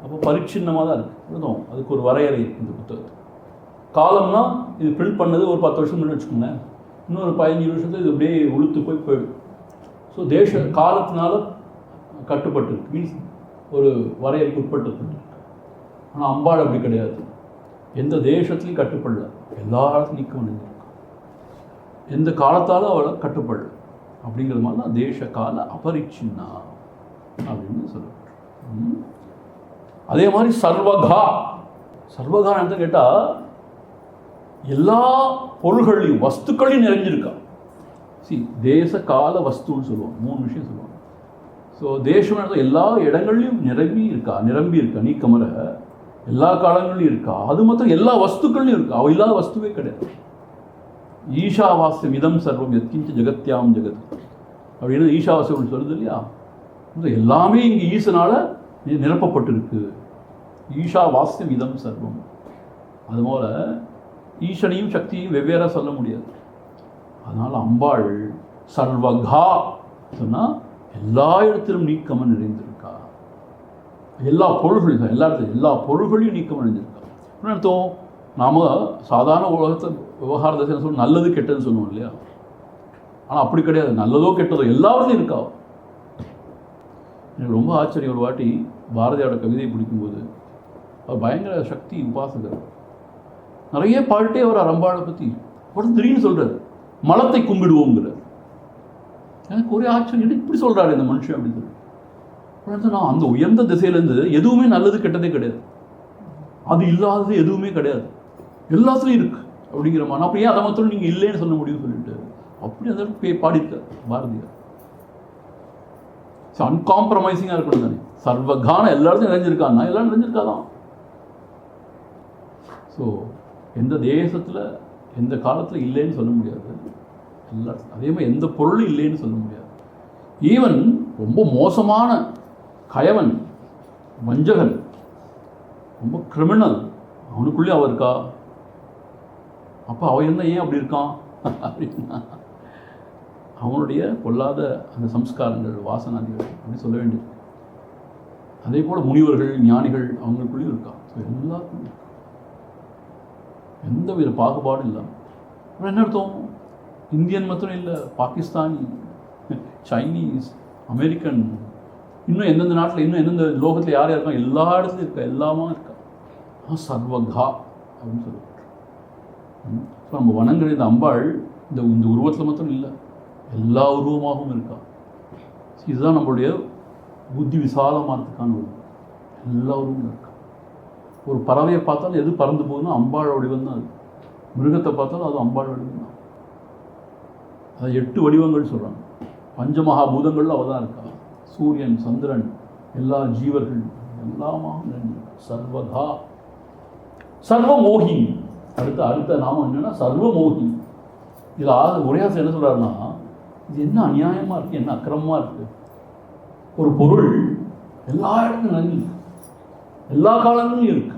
அப்போ பரிச்சின்னமாக தான் இருக்குது. அர்த்தம் அதுக்கு ஒரு வரையறை இருக்குது இந்த புத்தகத்துக்கு. காலம்னா இது பிரிண்ட் பண்ணது ஒரு 10 வருஷம் முன்னாடி வச்சுக்கோங்களேன், இன்னொரு 15 வருஷத்தில் இது அப்படியே உளுத்து போயிடும். ஸோ தேச காலத்தினால கட்டுப்பட்டு மீன்ஸ் ஒரு வரையறைக்கு உட்பட்டு. ஆனால் அம்பாள் அப்படி கிடையாது. எந்த தேசத்துலையும் கட்டுப்படல, எல்லா இடத்துலையும் நீக்கம் அடைஞ்சிருக்கான். எந்த காலத்தாலும் அவளை கட்டுப்படல. அப்படிங்கிறது மாதிரி தான் தேச கால அபரிச்சின்னா அப்படின்னு சொல்லுவாங்க. அதே மாதிரி சர்வகா. சர்வகா என்ன கேட்டால் எல்லா பொருள்களையும் வஸ்துக்களையும் நிறைஞ்சிருக்கா. தேச கால வஸ்துன்னு சொல்லுவாங்க. 3 விஷயம் சொல்லுவாங்க. ஸோ தேசம் எல்லா இடங்கள்லையும் நிரம்பி இருக்கா, நீக்கமர எல்லா காலங்கள்லையும் இருக்கா. அது மாத்திரம் எல்லா வஸ்துக்கள்லையும் இருக்கா. அவள் இல்லாத வஸ்துவே கிடையாது. ஈஷாவாஸ்யம் இதம் சர்வம் எத்கிஞ்ச ஜெகத்யாம் ஜெகத் அப்படின்னு ஈஷாவாஸ்யம் சொல்லுது இல்லையா. எல்லாமே இங்கே ஈசனால் நிரப்பப்பட்டிருக்கு. ஈஷாவாஸ்யம் இதம் சர்வம். அதுபோல் ஈசனையும் சக்தியும் வெவ்வேறாக சொல்ல முடியாது. அதனால் அம்பாள் சர்வகா சொன்னால் எல்லா இடத்திலும் நீக்கமாக நிறைந்திருக்கா. எல்லா பொருள்களையும் எல்லா பொருள்களையும் நீக்கம் அடைஞ்சிருக்கா. அர்த்தம், நாம் சாதாரண உலகத்தை விவகார தசை சொல்ல நல்லது கெட்டதுன்னு சொல்லுவோம் இல்லையா. ஆனால் அப்படி கிடையாது. நல்லதோ கெட்டதோ எல்லாவற்றையும் இருக்கா. எனக்கு ரொம்ப ஆச்சரியம். ஒரு வாட்டி பாரதியோட கவிதையை பிடிக்கும்போது அவர் பயங்கர சக்தி உபாசகர். நிறைய பாட்டே அவர் அம்பாளை பற்றி உடனே திடீர்னு சொல்கிறார், மலத்தை கும்பிடுவோங்கிறார். எனக்கு ஒரே ஆச்சரியம், இப்படி சொல்கிறாரு இந்த மனுஷன் அப்படின்னு சொல்லி. நான் அந்த உயர்ந்த திசையிலேருந்து எதுவுமே நல்லது கெட்டதே கிடையாது, அது இல்லாதது எதுவுமே கிடையாது, எல்லாத்துலேயும் இருக்கு அப்படிங்கிற மாதிரி. அப்போ ஏன் அதை மாத்திரம் நீங்கள் இல்லைன்னு சொல்ல முடியும்னு சொல்லிட்டு அப்படி அந்த பாடியிருக்கார் பாரதியார். அன்காம்ப்ரமைசிங்காக இருக்கணும் தானே. சர்வகான எல்லா இடத்தையும் நிறைஞ்சிருக்கான்னா எல்லாம் நிறைஞ்சிருக்காதான். ஸோ எந்த தேசத்தில் எந்த காலத்தில் இல்லைன்னு சொல்ல முடியாது. எல்லா அதே மாதிரி எந்த பொருளும் இல்லைன்னு சொல்ல முடியாது. ஈவன் ரொம்ப மோசமான கயவன், வஞ்சகன், ரொம்ப கிரிமினல், அவனுக்குள்ளே அவ இருக்கா. அப்போ அவன் என்ன ஏன் அப்படி இருக்கான் அப்படின்னா அவனுடைய பொல்லாத அந்த சம்ஸ்காரங்கள், வாசனாதிகள் அப்படி சொல்ல வேண்டியது. அதே போல் முனிவர்கள், ஞானிகள் அவங்களுக்குள்ளேயும் இருக்கா. ஸோ எல்லாருக்கும் இருக்கா, எந்த வித பாகுபாடும் இல்லாமல். அப்புறம் என்ன அர்த்தம், இந்தியன் மாத்திரம் இல்லை, பாகிஸ்தானி, சைனீஸ், அமெரிக்கன், இன்னும் எந்தெந்த நாட்டில் இன்னும் எந்தெந்த லோகத்தில் யார் இருக்கா, எல்லா இடத்துலையும் இருக்கா, எல்லாமா இருக்கா. சர்வகா அப்படின்னு சொல்லுவாங்க. ஸோ நம்ம வணங்குற இந்த அம்பாள் இந்த உருவத்தில் மாத்திரம் இல்லை, எல்லா உருவமாகவும் இருக்கா. இதுதான் நம்மளுடைய புத்தி விசாலமானதுக்கான உருவம். எல்லா உருவமும் இருக்கா. ஒரு பறவையை பார்த்தாலும் எது பறந்து போகுதுன்னா அம்பாள் வடிவம் தான் அது. மிருகத்தை பார்த்தாலும் அது அம்பாள் வடிவம் தான். அது 8 வடிவங்கள் சொல்கிறாங்க. பஞ்சமகாபூதங்கள் அவள் தான் இருக்கா. சூரியன், சந்திரன், எல்லா ஜீவர்கள் எல்லாமாக சர்வதா. சர்வமோகினி. அடுத்த நாமம் என்னென்னா சர்வமோகினி. இதில் உரையாசம் என்ன சொல்கிறாருன்னா, இது என்ன அநியாயமாக இருக்குது, என்ன அக்கிரமமாக இருக்குது. ஒரு பொருள் எல்லா இடத்துலையும் நிறைஞ்சிருக்கு, எல்லா காலங்களிலும் இருக்கு,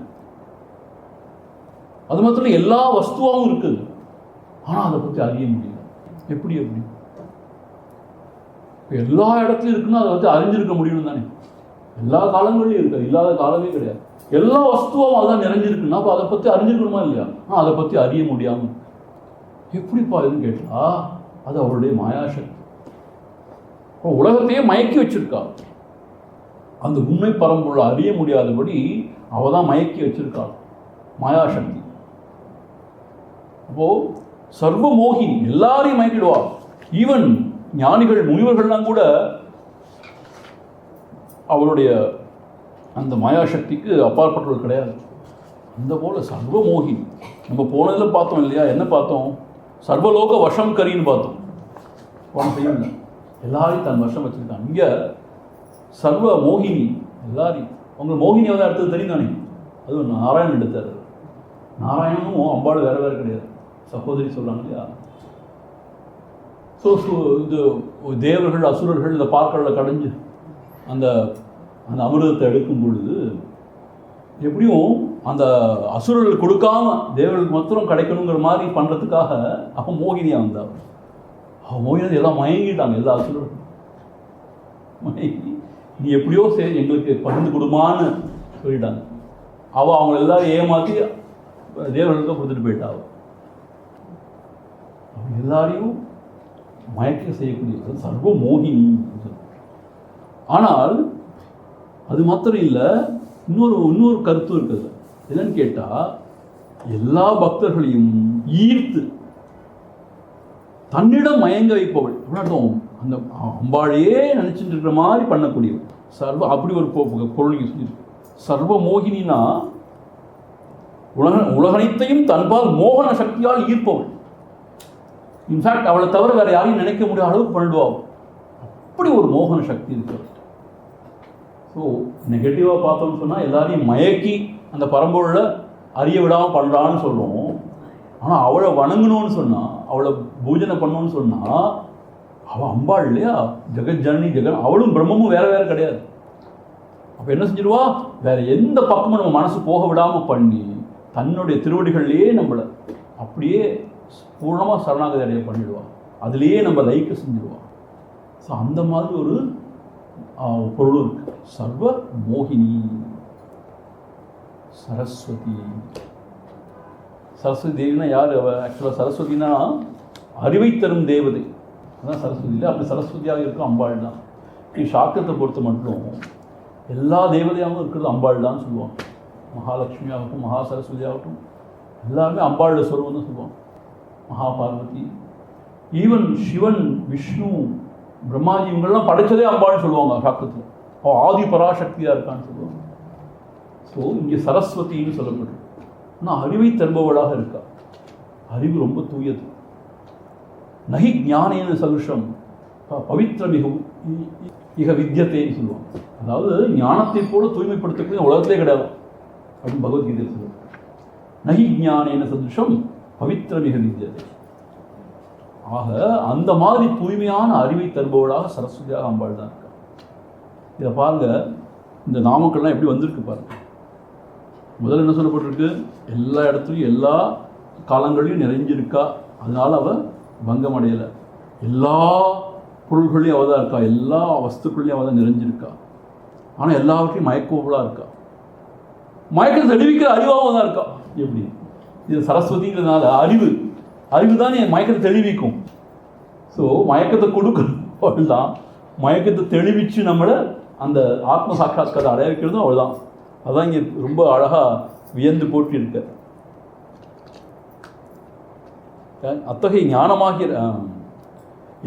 அது மாத்திரம் எல்லா வஸ்துவாகவும் இருக்குது. ஆனால் அதை பற்றி அறிய முடியல. எப்படி எல்லா இடத்துலையும் இருக்குன்னா அதை பற்றி அறிஞ்சிருக்க முடியும் தானே. எல்லா காலங்கள்லையும் இருக்கு, இல்லாத காலமே கிடையாது. எல்லா வஸ்துவும் அதான் நிறைஞ்சிருக்குன்னா அப்போ அதை பற்றி அறிஞ்சிருக்கணுமா இல்லையா. ஆனால் அதை பற்றி அறிய முடியாமல் எப்படிப்பா எதுன்னு கேட்டா அது அவருடைய மாயாசக்தி. உலகத்தையே மயக்கி வச்சிருக்கா. அந்த உண்மை பரம்பொருளை அறிய முடியாதபடி அவ தான் மயக்கி வச்சிருக்காள், மாயாசக்தி. அப்போ சர்வமோகினி, எல்லாரையும் மயக்கிடுவா. ஈவன் ஞானிகள், முனிவர்கள்லாம் கூட அவருடைய அந்த மாயாசக்திக்கு அப்பாற்பட்டவர்கள் கிடையாது. அந்த போல சர்வமோகினி. நம்ம போனதில் பார்த்தோம் இல்லையா, என்ன பார்த்தோம், சர்வலோக வசம் கரின்னு பார்த்தோம். போன செய்யல, எல்லாரையும் தன் வசம் வச்சிருக்காங்க. இங்கே சர்வ மோகினி, எல்லாரையும். உங்களுக்கு மோகினி வந்து அடுத்தது தெரியும் தானே, அதுவும் நாராயணன் எடுத்தார். நாராயணனும் அம்பாள் வேறு வேறு கிடையாது, சகோதரி சொல்கிறாங்க இல்லையா. ஸோ இது தேவர்கள், அசுரர்கள் இந்த பார்க்கடலை கடைஞ்சு அந்த அந்த அமிர்தத்தை எடுக்கும் பொழுது எப்படியும் அந்த அசுரர்கள் கொடுக்காம தேவர்களுக்கு மாத்திரம் கிடைக்கணுங்கிற மாதிரி பண்ணுறதுக்காக அவன் மோகினியாக வந்தாள். அவன் மோகினி எல்லாம் மயங்கிட்டாங்க, எல்லா அசுரர்களும் மயங்கி நீ எப்படியோ சரி எங்களுக்கு பகிர்ந்து கொடுமான்னு சொல்லிட்டாங்க. அவள் அவங்கள எல்லாரும் ஏமாற்றி தேவர்களுக்கு கொடுத்துட்டு போயிட்டா. அவன் எல்லாரையும் மயக்க செய்யக்கூடிய சர்வ மோகினி. ஆனால் அது மாத்திரம் இல்லை, இன்னொரு கருத்து இருக்குது. என்னன்னு கேட்டால், எல்லா பக்தர்களையும் ஈர்த்து தன்னிடம் மயங்க வைப்பவள். அவ்வளோ அந்த அம்பாளையே நினச்சிட்டு இருக்கிற மாதிரி பண்ணக்கூடியவள். அப்படி ஒரு பொருள் சொல்லியிருக்கு. சர்வ மோகினா உலகனைத்தையும் தன்பால் மோகன சக்தியால் ஈர்ப்பவள். இன்ஃபேக்ட் அவளை தவிர வேற யாரையும் நினைக்க முடியாத அளவுக்கு பண்ணிடுவாள். அப்படி ஒரு மோகன சக்தி இருக்கிறது. ஸோ நெகட்டிவாக பார்த்தோம்னு சொன்னால் எல்லாரையும் மயக்கி அந்த பரம்பொருளை அறிய விடாமல் பண்ணுறான்னு சொல்லுவோம். ஆனால் அவளை வணங்கணும்னு சொன்னால், அவளை பூஜனை பண்ணணும்னு சொன்னால், அவள் அம்பாள் இல்லையா, ஜெகத் ஜனனி அவளும் பிரம்மமும் வேற வேற கிடையாது. அப்போ என்ன செஞ்சிடுவா, வேற எந்த பக்கமும் நம்ம மனசு போக விடாமல் பண்ணி தன்னுடைய திருவடிகள்லேயே நம்மளை அப்படியே பூர்ணமாக சரணாகதி அடைய பண்ணிடுவாள். அதுலேயே நம்ம லைக்க செஞ்சிடுவாள். ஸோ அந்த மாதிரி ஒரு பொருள் இருக்கு. சர்வ மோகினி சரஸ்வதி. சரஸ்வதி தேவினா யார்? ஆக்சுவலாக சரஸ்வதினா அறிவை தரும் தேவதை. அதான் சரஸ்வதி இல்லை. அப்படி சரஸ்வதியாக இருக்கும் அம்பாள் தான். சாஸ்திரத்தை பொறுத்த மட்டும் எல்லா தேவதையாகவும் இருக்கிறது அம்பாள் தான் சொல்லுவாங்க. மகாலட்சுமி ஆகட்டும், மகா சரஸ்வதி ஆகட்டும், எல்லாருமே அம்பாளோட சொருவம் தான் சொல்லுவாங்க. மகாபார்வதி, ஈவன் சிவன், விஷ்ணு, பிரம்மாஜி இவங்கெல்லாம் படைச்சதே அம்பாள்னு சொல்லுவாங்க சாஸ்திரத்தில். ஆதி பராசக்தியாக இருக்கான்னு சொல்லுவாங்க. ஸோ இங்கே சரஸ்வதின்னு சொல்லப்படுது. ஆனால் அறிவை தருபவளாக இருக்கா. அறிவு ரொம்ப தூயது. நகி ஞானேன சதுஷம் பவித்ரமிகு இக வித்யத்தைன்னு சொல்லுவாங்க. அதாவது ஞானத்தை போல தூய்மைப்படுத்தக்கூடிய உலகத்திலே கிடையாது அப்படின்னு பகவத்கீதையில் சொல்லுவாங்க. நகி ஞானேன சதுஷம் பவித்ரமிக வித்யத்தை. ஆக அந்த மாதிரி தூய்மையான அறிவை தருபவளாக சரஸ்வதியாக அம்பாள் தான் இருக்கா. இதை பாருங்க, இந்த நாமக்கள்லாம் எப்படி வந்திருக்கு பாருங்க. முதல்ல என்ன சொல்லப்பட்டிருக்கு, எல்லா இடத்துலையும் எல்லா காலங்களையும் நிறைஞ்சிருக்கா. அதனால அவள் பங்கம் அடையலை. எல்லா பொருள்களையும் அவள் தான் இருக்கா, எல்லா வஸ்துக்கள்லையும் அவள் தான் நிறைஞ்சிருக்கா. ஆனால் எல்லாவற்றையும் மயக்கவளாக இருக்கா. மயக்கத்தை தெளிவிக்கிற அறிவாகவும் தான் இருக்கா. எப்படி இது சரஸ்வதிங்கிறதுனால அறிவு தான் என் மயக்கத்தை தெளிவிக்கும். ஸோ மயக்கத்தை கொடுக்குறவள் தான். மயக்கத்தை தெளிவிச்சு நம்மளை அந்த ஆத்ம சாட்சாத்காரத்தை அடைய வைக்கிறதும் அவள் தான். அதான் இங்கே ரொம்ப அழகாக வியந்து போட்டி இருக்க. அத்தகைய ஞானமாகிற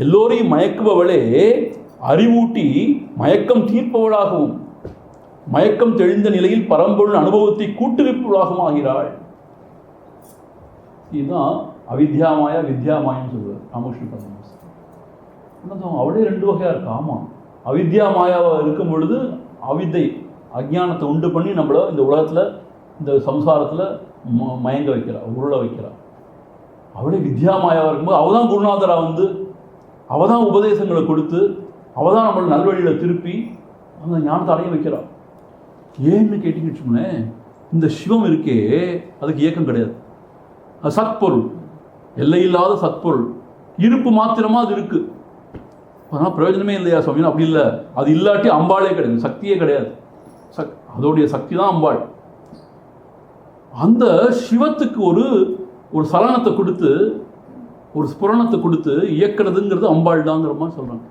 எல்லோரையும் மயக்குபவளே அறிவூட்டி மயக்கம் தீர்ப்பவளாகவும் மயக்கம் தெளிந்த நிலையில் பரம்பொருள் அனுபவத்தை கூட்டுவிப்பவளாகவும் ஆகிறாள். இதுதான் அவித்யாமாயா வித்யாமாயன்னு சொல்லுவார் ராமகிருஷ்ண பரமஹம்சர். அவளே ரெண்டு வகையாக இருக்கா. ஆமாம், அவித்யாமாயாவாக இருக்கும் பொழுது அவித்தை அஜ்ஞானத்தை உண்டு பண்ணி நம்மளை இந்த உலகத்தில் இந்த சம்சாரத்தில் மயங்க வைக்கிறா, உருள வைக்கிறா. அவளே வித்யாமாயாவாக இருக்கும்போது அவள் தான் குருநாதராக வந்து அவள் தான் உபதேசங்களை கொடுத்து அவள் தான் நம்மளை நல்வழியில் திருப்பி அந்த ஞானத்தை அடைய வைக்கிறாள். ஏன்னு கேட்டிங்கன்னு வச்சுக்கோங்களேன், இந்த சிவம் இருக்கே அதுக்கு இயக்கம் கிடையாது. அது சத்பொருள், எல்லையில்லாத சத்பொருள். இருப்பு மாத்திரமாக அது இருக்குது. அதனால் பிரயோஜனமே இல்லையா சுவாமின்னு? அப்படி இல்லை. அது இல்லாட்டி அம்பாளே கிடையாது, சக்தியே கிடையாது. அதோடைய சக்தி தான் அம்பாள். அந்த சிவத்துக்கு ஒரு சலனத்தை கொடுத்து ஒரு ஸ்புரணத்தை கொடுத்து இயக்கிறதுங்கிறது அம்பாள் தாங்கிற மாதிரி சொல்கிறாங்க.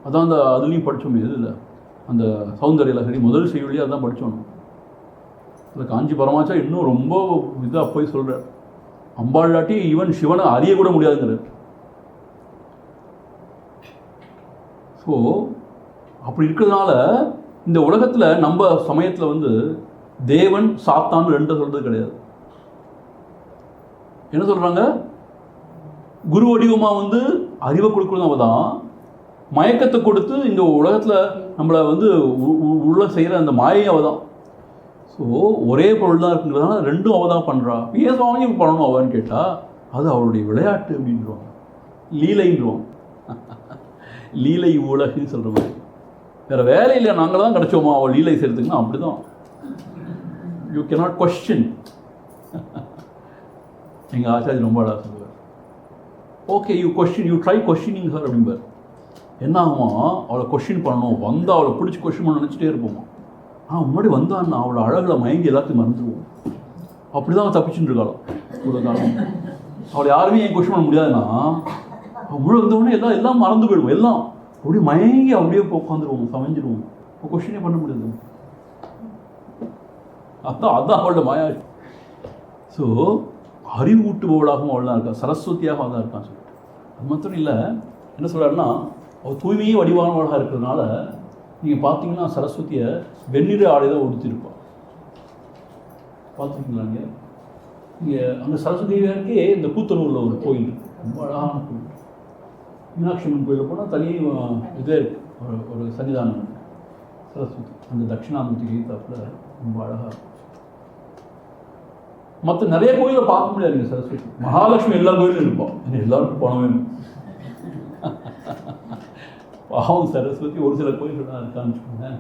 அதான் அந்த அதுலேயும் படித்தோம். எது இல்லை, அந்த சௌந்தர்ய லஹரி முதல் செய்யுள்ளே அதான் படித்தோம். அதில் காஞ்சி பரமாச்சா இன்னும் ரொம்ப இதாக போய் சொல்கிறார், அம்பாளாட்டி ஈவன் சிவனை அறிய கூட முடியாதுங்கிறார். ஸோ அப்படி இருக்கிறதுனால இந்த உலகத்தில் நம்ம சமயத்தில் வந்து தேவன் சாத்தான் ரெண்டு சொல்கிறது கிடையாது. என்ன சொல்கிறாங்க, குரு வடிவமாக வந்து அறிவை கொடுக்குறது அவள் தான். மயக்கத்தை கொடுத்து இந்த உலகத்தில் நம்மளை வந்து உள்ள செய்கிற அந்த மாயை அவள் தான். ஸோ ஒரே பொருள் தான் இருக்குங்கிறதுனால ரெண்டும் அவள் தான் பண்ணுறா. ஏன் சுவாமி பண்ணணும் அவன்னு கேட்டால் அது அவளுடைய விளையாட்டு அப்படின்றவாங்க, லீலைன்றவாங்க. லீலை உலகின்னு சொல்கிற மாதிரி. வேறு வேலை இல்லை, நாங்கள் தான் கிடச்சோமா அவள் லீலை செய்கிறதுக்குன்னா அப்படி தான். You cannot question. எங்கள் ஆச்சாரி ரொம்ப அழகாக சொல்லுவார், okay you question, you try questioning her அப்படிம்பார். என்ன ஆகுமா, அவளை கொஸ்டின் பண்ணணும், வந்து அவளை பிடிச்சி கொஸ்டின் பண்ண நினச்சிட்டே இருப்போமா. ஆனால் முன்னாடி வந்தான்னா அவளை அழகில் மயங்கி எல்லாத்தையும் மறந்துடுவோம். அப்படி தான் அவள் தப்பிச்சுட்டு இருக்காளாம் இவ்வளோ காலம். அவளை யாருமே ஏன் கொஸ்டின் பண்ண முடியாதுன்னா அவள் முழு வந்தவுடனே எல்லாம் மறந்து போயிடுவோம். எல்லாம் அப்படியே மயங்கி அப்படியே உட்காந்துருவோம், சமைஞ்சிடுவோம். இப்போ கொஸ்டினே பண்ண முடியாது. அதான் அவளோட மாயா. ஸோ அறிவு ஊட்டுபவளாகவும் அவள் தான் இருக்கா, சரஸ்வதியாக அவள் தான் இருக்கான்னு சொல்லிட்டு. அது மாத்திரம் இல்லை, என்ன சொல்கிறாருன்னா, அவள் தூய்மையே வடிவானவளாக இருக்கிறதுனால நீங்கள் பார்த்தீங்கன்னா சரஸ்வதியை வெண்ணிற ஆடை தான் உடுத்திருப்பாள். பார்த்துருக்கீங்களா? இங்கே அந்த சரஸ்வதி தேவியாருக்கே இந்த கூத்தனூரில் ஒரு கோயில் இருக்குது, ரொம்ப அழகான கோயில். மீனாட்சி அம்மன் கோயிலில் போனால் தனி இதே இருக்குது, ஒரு சன்னிதானம் இருக்குது சரஸ்வதி. அந்த தட்சிணாமூர்த்தி கீதாப்பில் ரொம்ப அழகாக இருக்கும். மற்ற நிறைய கோயிலில் பார்க்க முடியாதுங்க சரஸ்வதி. மகாலட்சுமி எல்லா கோயிலும் இருப்போம், எல்லாருக்கும் பணம் வேணும். பாவம் சரஸ்வதி ஒரு சில கோயில்கள்லாம் இருக்கான்னு வச்சுக்கோங்க.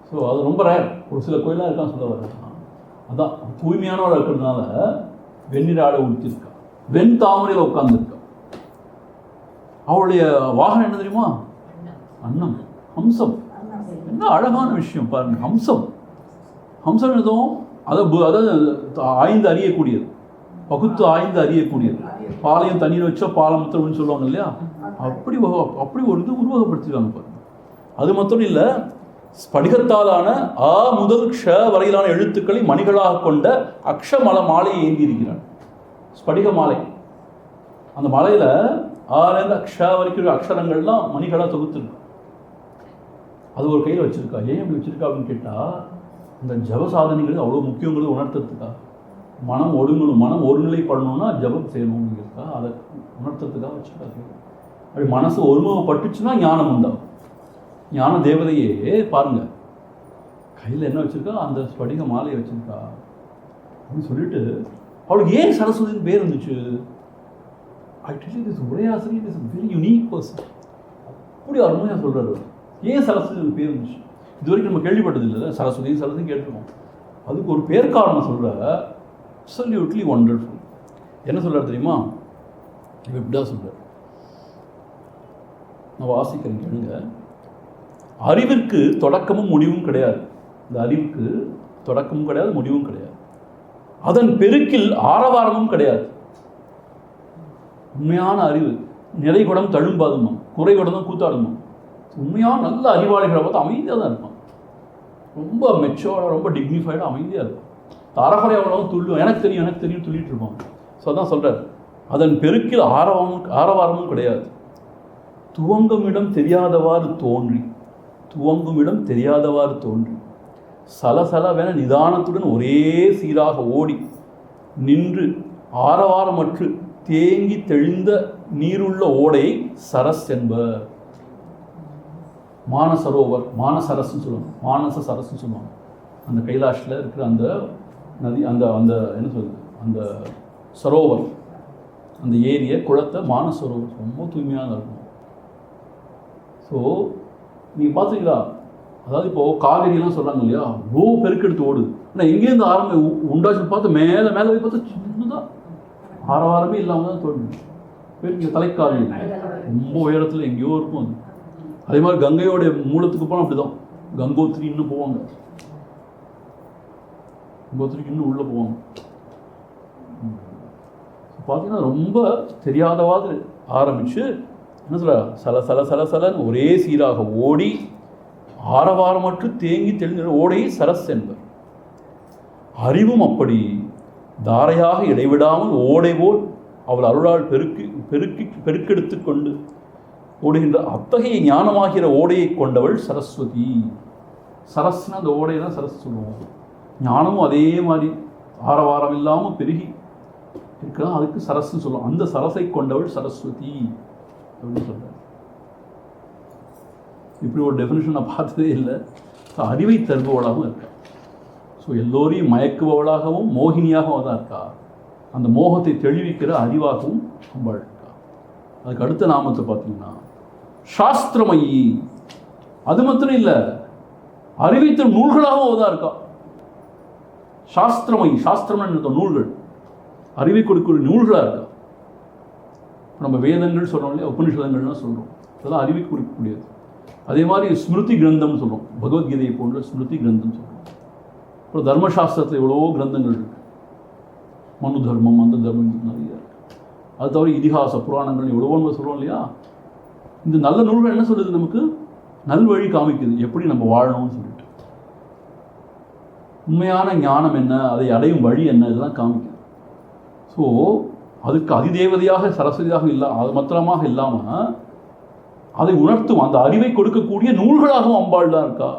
ஸோ அது ரொம்ப ரேர், ஒரு சில கோயிலாக இருக்கான்னு சொல்ல வர. அதான் தூய்மையானவள் இருக்கிறதுனால வெண்ணிற ஆடை உடுத்திருக்கா, வெண் தாமரையில் உட்கார்ந்துருக்கா. அவளுடைய வாகனம் என்ன தெரியுமா? அன்னம், ஹம்சம். என்ன அழகான விஷயம் பாருங்க. ஹம்சம், ஹம்சம் எதுவும் அதாவது ஆய்ந்து அறியக்கூடியது, பகுத்து ஆய்ந்து அறியக்கூடியது. பாலையும் தண்ணீர் வச்சா பாலமுத்திரம்னு சொல்லுவாங்க இல்லையா, அப்படி ஒரு இது உருவகப்படுத்திருக்காங்க பாருங்க. அது மாத்திரம் இல்லை, ஸ்படிகத்தாலான அ முதல் க்ஷ வரையிலான எழுத்துக்களை மணிகளாக கொண்ட அக்ஷமல மாலையை ஏந்தி இருக்கிறான். ஸ்படிக மாலை, அந்த மலையில் ஆலேருந்து அக்ஷ வரைக்கும் அக்ஷரங்கள்லாம் மணிகளாக தொகுத்துருக்கு. அது ஒரு கையில் வச்சுருக்கா. ஏன் அப்படி வச்சுருக்கா அப்படின்னு கேட்டால், இந்த ஜப சாதனைகள் அவ்வளோ முக்கியங்கிறது உணர்த்துறதுக்கா. மனம் ஒடுங்கணும், மனம் ஒருநிலைப்படணும்னா ஜபம் செய்யணுங்கிறதுக்கா, அதை உணர்த்துறதுக்காக வச்சுருக்காங்க. அப்படி மனசு ஒருமுகப்பட்டுச்சுன்னா ஞானம் உண்டாகும். ஞான தேவதையே பாருங்க, கையில் என்ன வச்சுருக்கா? அந்த ஸ்படிக மாலையை வச்சுருக்கா அப்படின்னு சொல்லிட்டு, அவளுக்கு ஏன் சரஸ்வதின்னு பேர் இருந்துச்சு? ஆக்சுவலி திஸ் உரையாசிரியர் இஸ் வெரி யூனிக் பர்சன். அப்படி அருமையாக சொல்கிறார். ஏன் சரஸ்வதின்னு பேர் இருந்துச்சு? இது வரைக்கும் நம்ம கேள்விப்பட்டது இல்லை. சரஸ்வதி சரஸ்வதி கேட்டிருக்கோம். அதுக்கு ஒரு பேர் காரணம் சொல்கிற, அப்சல்யூட்லி ஒண்டர்ஃபுல். என்ன சொல்கிறார் தெரியுமா? இப்படிதான் சொல்கிறார், நான் வாசிக்கிறேன் கேளுங்க. அறிவிற்கு தொடக்கமும் முடிவும் கிடையாது. இந்த அறிவுக்கு தொடக்கமும் கிடையாது, முடிவும் கிடையாது. அதன் பெருக்கில் ஆரவாரமும் கிடையாது. உண்மையான அறிவு நிறைகுடம் தழும்பாதுமா, குறைகுடம் கூத்தாடுமா. உண்மையான நல்ல அறிவாளிகளை பார்த்து அமைதியாக தான் இருப்பான். ரொம்ப மெச்சோர்டாக, ரொம்ப டிக்னிஃபைடாக அமைதியாக இருக்கும். தரகுறை அவ்வளோ துள்ளும், எனக்கு தெரியும் துள்ளிட்டு இருப்பான். ஸோ அதான் சொல்கிறார், அதன் பெருக்கில் ஆரவாரமும் கிடையாது. துவங்கும் இடம் தெரியாதவாறு தோன்றி சலசலவென நிதானத்துடன் ஒரே சீராக ஓடி நின்று ஆரவாரமற்று தேங்கி தெளிந்த நீருள்ள ஓடை சரஸ் என்பர். மானசரோவர், மானசரஸ்ன்னு சொல்லுவாங்க, மானச சரஸ்ன்னு சொல்லுவாங்க. அந்த கைலாஷில் இருக்கிற அந்த நதி, அந்த அந்த என்ன சொல்லுது, அந்த சரோவர், அந்த ஏரியை குளத்தை மானசரோவர் ரொம்ப தூய்மையாக இருக்கும். ஸோ நீங்கள் பார்த்துங்களா, அதாவது இப்போது காவேரியெல்லாம் சொல்கிறாங்க இல்லையா, அவ்வளோ பெருக்கெடுத்து ஓடுது. ஆனால் எங்கேருந்து உண்டாச்சு பார்த்து மேலே போய் பார்த்தா சின்னதாக ஆரவாரமே இல்லாமல் தான் தோணுது. பெருக்க தலைக்காவேரி ரொம்ப உயரத்தில் எங்கேயோ இருக்கும் அது. அதே மாதிரி கங்கையோடைய மூலத்துக்கு போனால் அப்படி தான், கங்கோத்திரி இன்னும் போவாங்க, கங்கோத்திரிக்கு இன்னும் உள்ளே போவாங்க. பார்த்தீங்கன்னா ரொம்ப தெரியாதவாது ஆரம்பித்து என்ன சொல்ல சலன்னு ஒரே சீராக ஓடி ஆரவாரமற்று தேங்கி தெளிந்த ஓடை சரஸ் என்பர். அறிவும் அப்படி தாரையாக இடைவிடாமல் ஓடை போல் அவள் அருளால் பெருக்கெடுத்து கொண்டு ஓடுகின்ற அத்தகைய ஞானமாகிற ஓடையை கொண்டவள் சரஸ்வதி. சரஸ்னா அந்த ஓடையை தான் சரஸ் சொல்லுவோம். ஞானமும் அதே மாதிரி ஆரவாரம் இல்லாமல் பெருகி இருக்கா, அதுக்கு சரஸ்ன்னு சொல்லுவோம். அந்த சரஸை கொண்டவள் சரஸ்வதி அப்படின்னு சொல்கிறார். இப்படி ஒரு டெஃபினிஷன் நான் பார்த்ததே இல்லை. அறிவை தருபவளாகவும் இருக்கா. ஸோ எல்லோரையும் மயக்குபவளாகவும் மோகினியாகவும் தான் இருக்கா. அந்த மோகத்தை தெளிவிக்கிற அறிவாகவும் அம்பாள் இருக்கா. அதுக்கு அடுத்த நாமத்தை பார்த்தீங்கன்னா சாஸ்திரமயி. அது மாத்திரம் இல்லை, அறிவித்த நூல்களாகவும் தான் இருக்கா. சாஸ்திரமயி, சாஸ்திரம்னு நூல்கள், அறிவை கொடுக்கிற நூல்களாக இருக்கா. நம்ம வேதங்கள் சொல்கிறோம் இல்லையா, உபனிஷதங்கள்லாம் சொல்கிறோம், அதெல்லாம் அறிவை கொடுக்கக்கூடியது. அதே மாதிரி ஸ்மிருதி கிரந்தம்னு சொல்கிறோம், பகவத்கீதையை போன்ற ஸ்மிருதி கிரந்தம் சொல்கிறோம். அப்புறம் தர்மசாஸ்திரத்தில் எவ்வளவோ கிரந்தங்கள் இருக்குது, மனு தர்மம், அந்த தர்மம் நிறைய இருக்குது. அது தவிர இதிகாச புராணங்கள் எவ்வளவோ நம்ம சொல்கிறோம் இல்லையா. இந்த நல்ல நூல்கள் என்ன சொல்லுது, நமக்கு நல்வழி காமிக்குது, எப்படி நம்ம வாழணும்னு சொல்லிட்டு. உண்மையான ஞானம் என்ன, அதை அடையும் வழி என்ன, இதெல்லாம் காமிக்கும். ஸோ அதுக்கு அதிதேவதையாக சரஸ்வதியாக அது மாத்திரமாக இல்லாமல் அதை உணர்த்தும் அந்த அறிவை கொடுக்கக்கூடிய நூல்களாகவும் அம்பாள் தான் இருக்கா.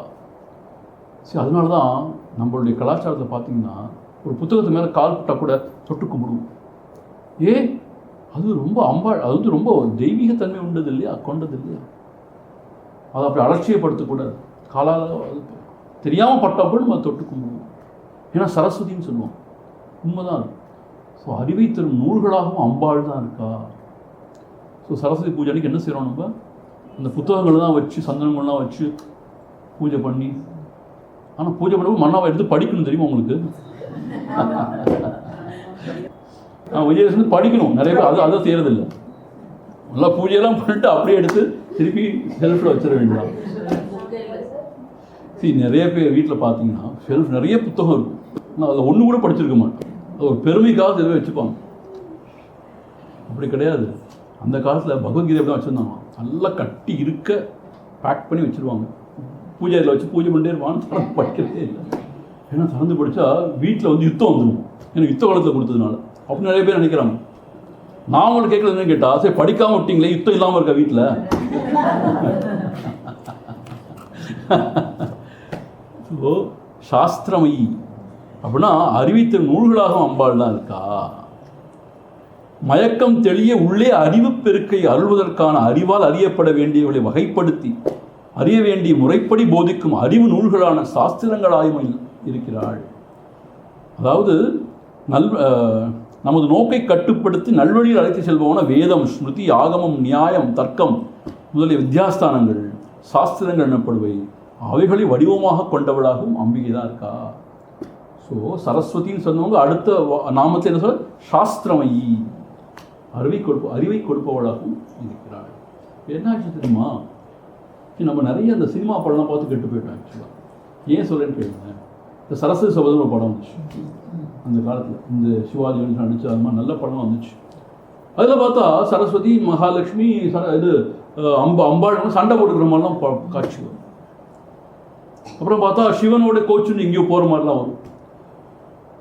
சரி, அதனால தான் நம்மளுடைய கலாச்சாரத்தை பார்த்தீங்கன்னா ஒரு புத்தகத்து மேலே கால் போட்டால் கூட தொட்டு கும்பிடுவோம். அது ரொம்ப அம்பாள், அது வந்து ரொம்ப தெய்வீகத்தன்மை உண்டது இல்லையா, கொண்டது இல்லையா. அதை அப்படி அலட்சியப்படுத்தக்கூடாது. காலால் அது தெரியாமல் பட்டப்போ நம்ம தொட்டு கும்பிடுவோம். ஏன்னா சரஸ்வதின்னு சொல்லுவோம். உண்மைதான் இருக்கும். ஸோ அறிவை தரும் நூல்களாகவும் அம்பாள் தான் இருக்கா. ஸோ சரஸ்வதி பூஜை அன்றைக்கி என்ன செய்கிறோம், நம்ம அந்த புத்தகங்கள்லாம் வச்சு சந்தனங்கள்லாம் வச்சு பூஜை பண்ணி, ஆனால் பூஜை பண்ணும்போது மண்ணாவை எடுத்து படிக்கணும், தெரியுமா உங்களுக்கு? விஜயதசமி படிக்கணும். நிறைய பேர் அதை செய்கிறதில்லை. நல்லா பூஜையெல்லாம் பண்ணிட்டு அப்படியே எடுத்து திருப்பி ஷெல்ஃபில் வச்சிட வேண்டியதான். சரி, நிறைய பேர் வீட்டில் பார்த்தீங்கன்னா ஷெல்ஃப் நிறைய புத்தகம் இருக்கும். ஆனால் அதில் ஒன்று கூட படிச்சிருக்க மாட்டேன். அது ஒரு பெருமைக்காக எதுவும் வச்சுப்பாங்க. அப்படி கிடையாது. அந்த காலத்தில் பகவத்கீதை தான் வச்சுருந்தாங்க. நல்லா கட்டி இருக்க பேக் பண்ணி வச்சுருவாங்க. பூஜை அதில் வச்சு பூஜை பண்ணிட்டே இருப்பான்னு படிக்கிறதே இல்லை. ஏன்னா திறந்து படித்தா வீட்டில் வந்து யுத்தம் வந்துடும். ஏன்னா யுத்த காலத்தில் கொடுத்ததுனால அப்படின்னு நிறைய பேர் நினைக்கிறாங்க. நான் உங்களுக்கு கேட்குறது என்னன்னு கேட்டால், சரி படிக்காமல் விட்டீங்களே, யுத்தம் இல்லாமல் இருக்கா வீட்டில்? ஸோ சாஸ்திரமயி அப்படின்னா அறிவித்த நூல்களாகவும் அம்பாள் தான் இருக்கா. மயக்கம் தெளிய உள்ளே அறிவு பெருக்கை அருள்வதற்கான அறிவால் அறியப்பட வேண்டியவர்களை வகைப்படுத்தி அறிய வேண்டிய முறைப்படி போதிக்கும் அறிவு நூல்களான சாஸ்திரங்களாயும் இருக்கிறாள். அதாவது நமது நோக்கை கட்டுப்படுத்தி நல்வழியில் அழைத்து செல்பவன வேதம், ஸ்மிருதி, ஆகமம், நியாயம், தர்க்கம் முதலிய வித்யாஸ்தானங்கள் சாஸ்திரங்கள் எனப்படுவை. அவைகளை வடிவமாக கொண்டவளாகவும் அம்பிகை தான் இருக்கா. ஸோ சரஸ்வதின்னு சொன்னவங்க அடுத்த நாமத்தில் என்ன சொல்ல, சாஸ்திரமயி, அறிவை கொடுப்பவளாகவும் இருக்கிறாள். என்னாச்சு தெரியுமா, நம்ம நிறைய அந்த சினிமா படம்லாம் பார்த்து கெட்டு போயிட்டோம். ஆக்சுவலாக ஏன் சொல்கிறேன்னு கேளுங்க. இந்த சரஸ்வதி சபதம் ஒரு படம் வந்துச்சு அந்த காலத்தில். இந்த சிவாஜி நடிச்சு அது மாதிரி நல்ல படம் வந்துச்சு. அதில் பார்த்தா சரஸ்வதி, மகாலட்சுமி, இது அம்பாள் சண்டை போட்டுக்கிற மாதிரிலாம் காட்சி வரும். அப்புறம் பார்த்தா சிவனோட கோச்சுன்னு எங்கேயோ போகிற மாதிரிலாம் வரும்.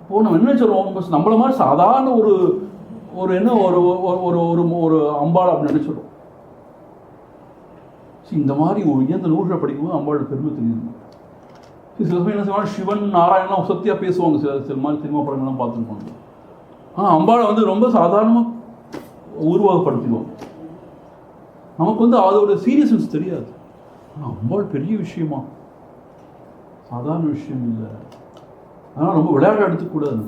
இப்போது நம்ம என்ன சொல்லுவோம், நம்மள மாதிரி சாதாரண ஒரு என்ன ஒரு அம்பாள் அப்படின்னு நினைச்சிடும். இந்த மாதிரி ஒரு உயர்ந்த நூல்களை படிக்கும்போது அம்பாளோட பெருமை தெரியுது. சில சமயம் என்ன செய்வாங்க, சிவன் நாராயணலாம் சத்தியாக பேசுவாங்க. சில மாதிரி சினிமா படங்கள்லாம் பார்த்துருப்பாங்க. ஆனால் அம்பாளை வந்து ரொம்ப சாதாரணமாக உருவகப்படுத்திடுவாங்க. நமக்கு வந்து அதோட சீரியஸ்னஸ் தெரியாது. ஆனால் அம்பாள் பெரிய விஷயமா, சாதாரண விஷயம் இல்லை. அதனால் ரொம்ப விளையாட எடுத்துக்கூடாது.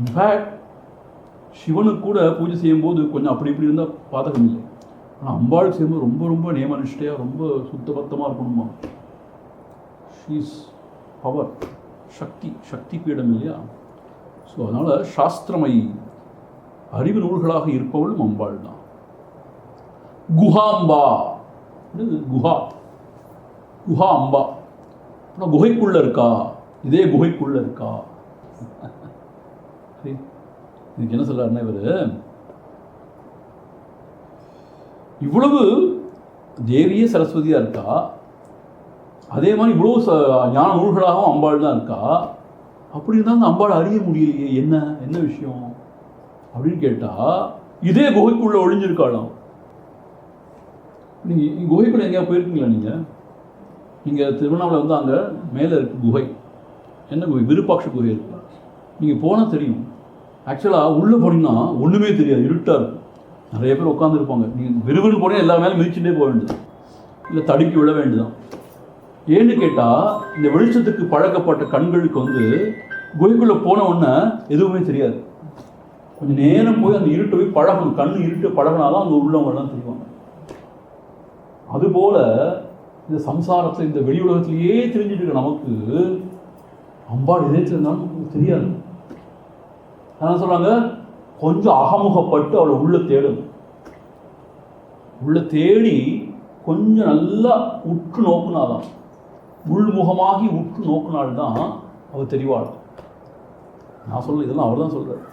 இன்ஃபேக்ட் சிவனுக்கு கூட பூஜை செய்யும்போது கொஞ்சம் அப்படி இப்படி இருந்தால் பாதகம் இல்லை. ஆனால் அம்பாளுக்கு செய்யும்போது ரொம்ப ரொம்ப நியமனிஷ்டையாக ரொம்ப சுத்தபத்தமாக இருக்கணுமா. ஷீஸ் பவர், சக்தி பீடம் இல்லையா. ஸோ அதனால் சாஸ்திரமை அறிவு நூல்களாக இருப்பவளும் அம்பாள் தான். குஹாம்பா, குஹா அம்பா. ஆனால் குகைக்குள்ளே இருக்கா, இதே குகைக்குள்ளே இருக்கா. சரி, இதுக்கு என்ன சொல்கிறாருன்னா, இவர் இவ்வளவு தேவியே சரஸ்வதியாக இருக்கா, அதே மாதிரி இவ்வளோ ஞான நூல்களாகவும் அம்பாள் தான் இருக்கா. அப்படி இருந்தால் அந்த அம்பாள் அறிய முடியலையே, என்ன விஷயம் அப்படின்னு கேட்டால், இதே குகைக்குள்ளே ஒழிஞ்சிருக்காளாம். நீங்கள் குகைக்குள்ளே எங்கேயா போயிருக்கீங்களா? நீங்கள் திருவண்ணாமலை வந்து அங்கே மேலே இருக்குது குகை. என்ன குகை? விருப்பாட்ச குகை இருக்குது. நீங்கள் போனால் தெரியும். ஆக்சுவலாக உள்ளே போனீங்கன்னா ஒன்றுமே தெரியாது, இருட்டாக இருக்கும். நிறைய பேர் உட்காந்துருப்பாங்க. நீங்கள் விறுவிறுன்னு போனீங்கன்னா எல்லா மேலே மிதிச்சுட்டே போக வேண்டியது, இல்லை தடுக்கி விட வேண்டியதான். ஏன்னு கேட்டால், இந்த வெளிச்சத்துக்கு பழக்கப்பட்ட கண்களுக்கு வந்து குகைக்குள்ளே போன உடனே எதுவுமே தெரியாது. கொஞ்சம் நேரம் போய் அந்த இருட்டை போய் பழகணும். கண் இருட்டு பழகினாதான் அங்கே உள்ளவங்கெல்லாம் தெரிவாங்க. அதுபோல் இந்த சம்சாரத்தில் இந்த வெளி உலகத்திலேயே தெரிஞ்சுட்டு இருக்க நமக்கு அம்பாள் எதே தெரிஞ்சாலும் நமக்கு தெரியாது. என்ன சொல்கிறாங்க, கொஞ்சம் அகமுகப்பட்டு அவளை உள்ள தேடணும். உள்ள தேடி கொஞ்சம் நல்லா உற்று நோக்குனாதான், உள்முகமாகி உற்று நோக்கினால்தான் அவர் தெரிவாள். நான் சொல்ல இதெல்லாம் அவர் தான் சொல்கிறார்.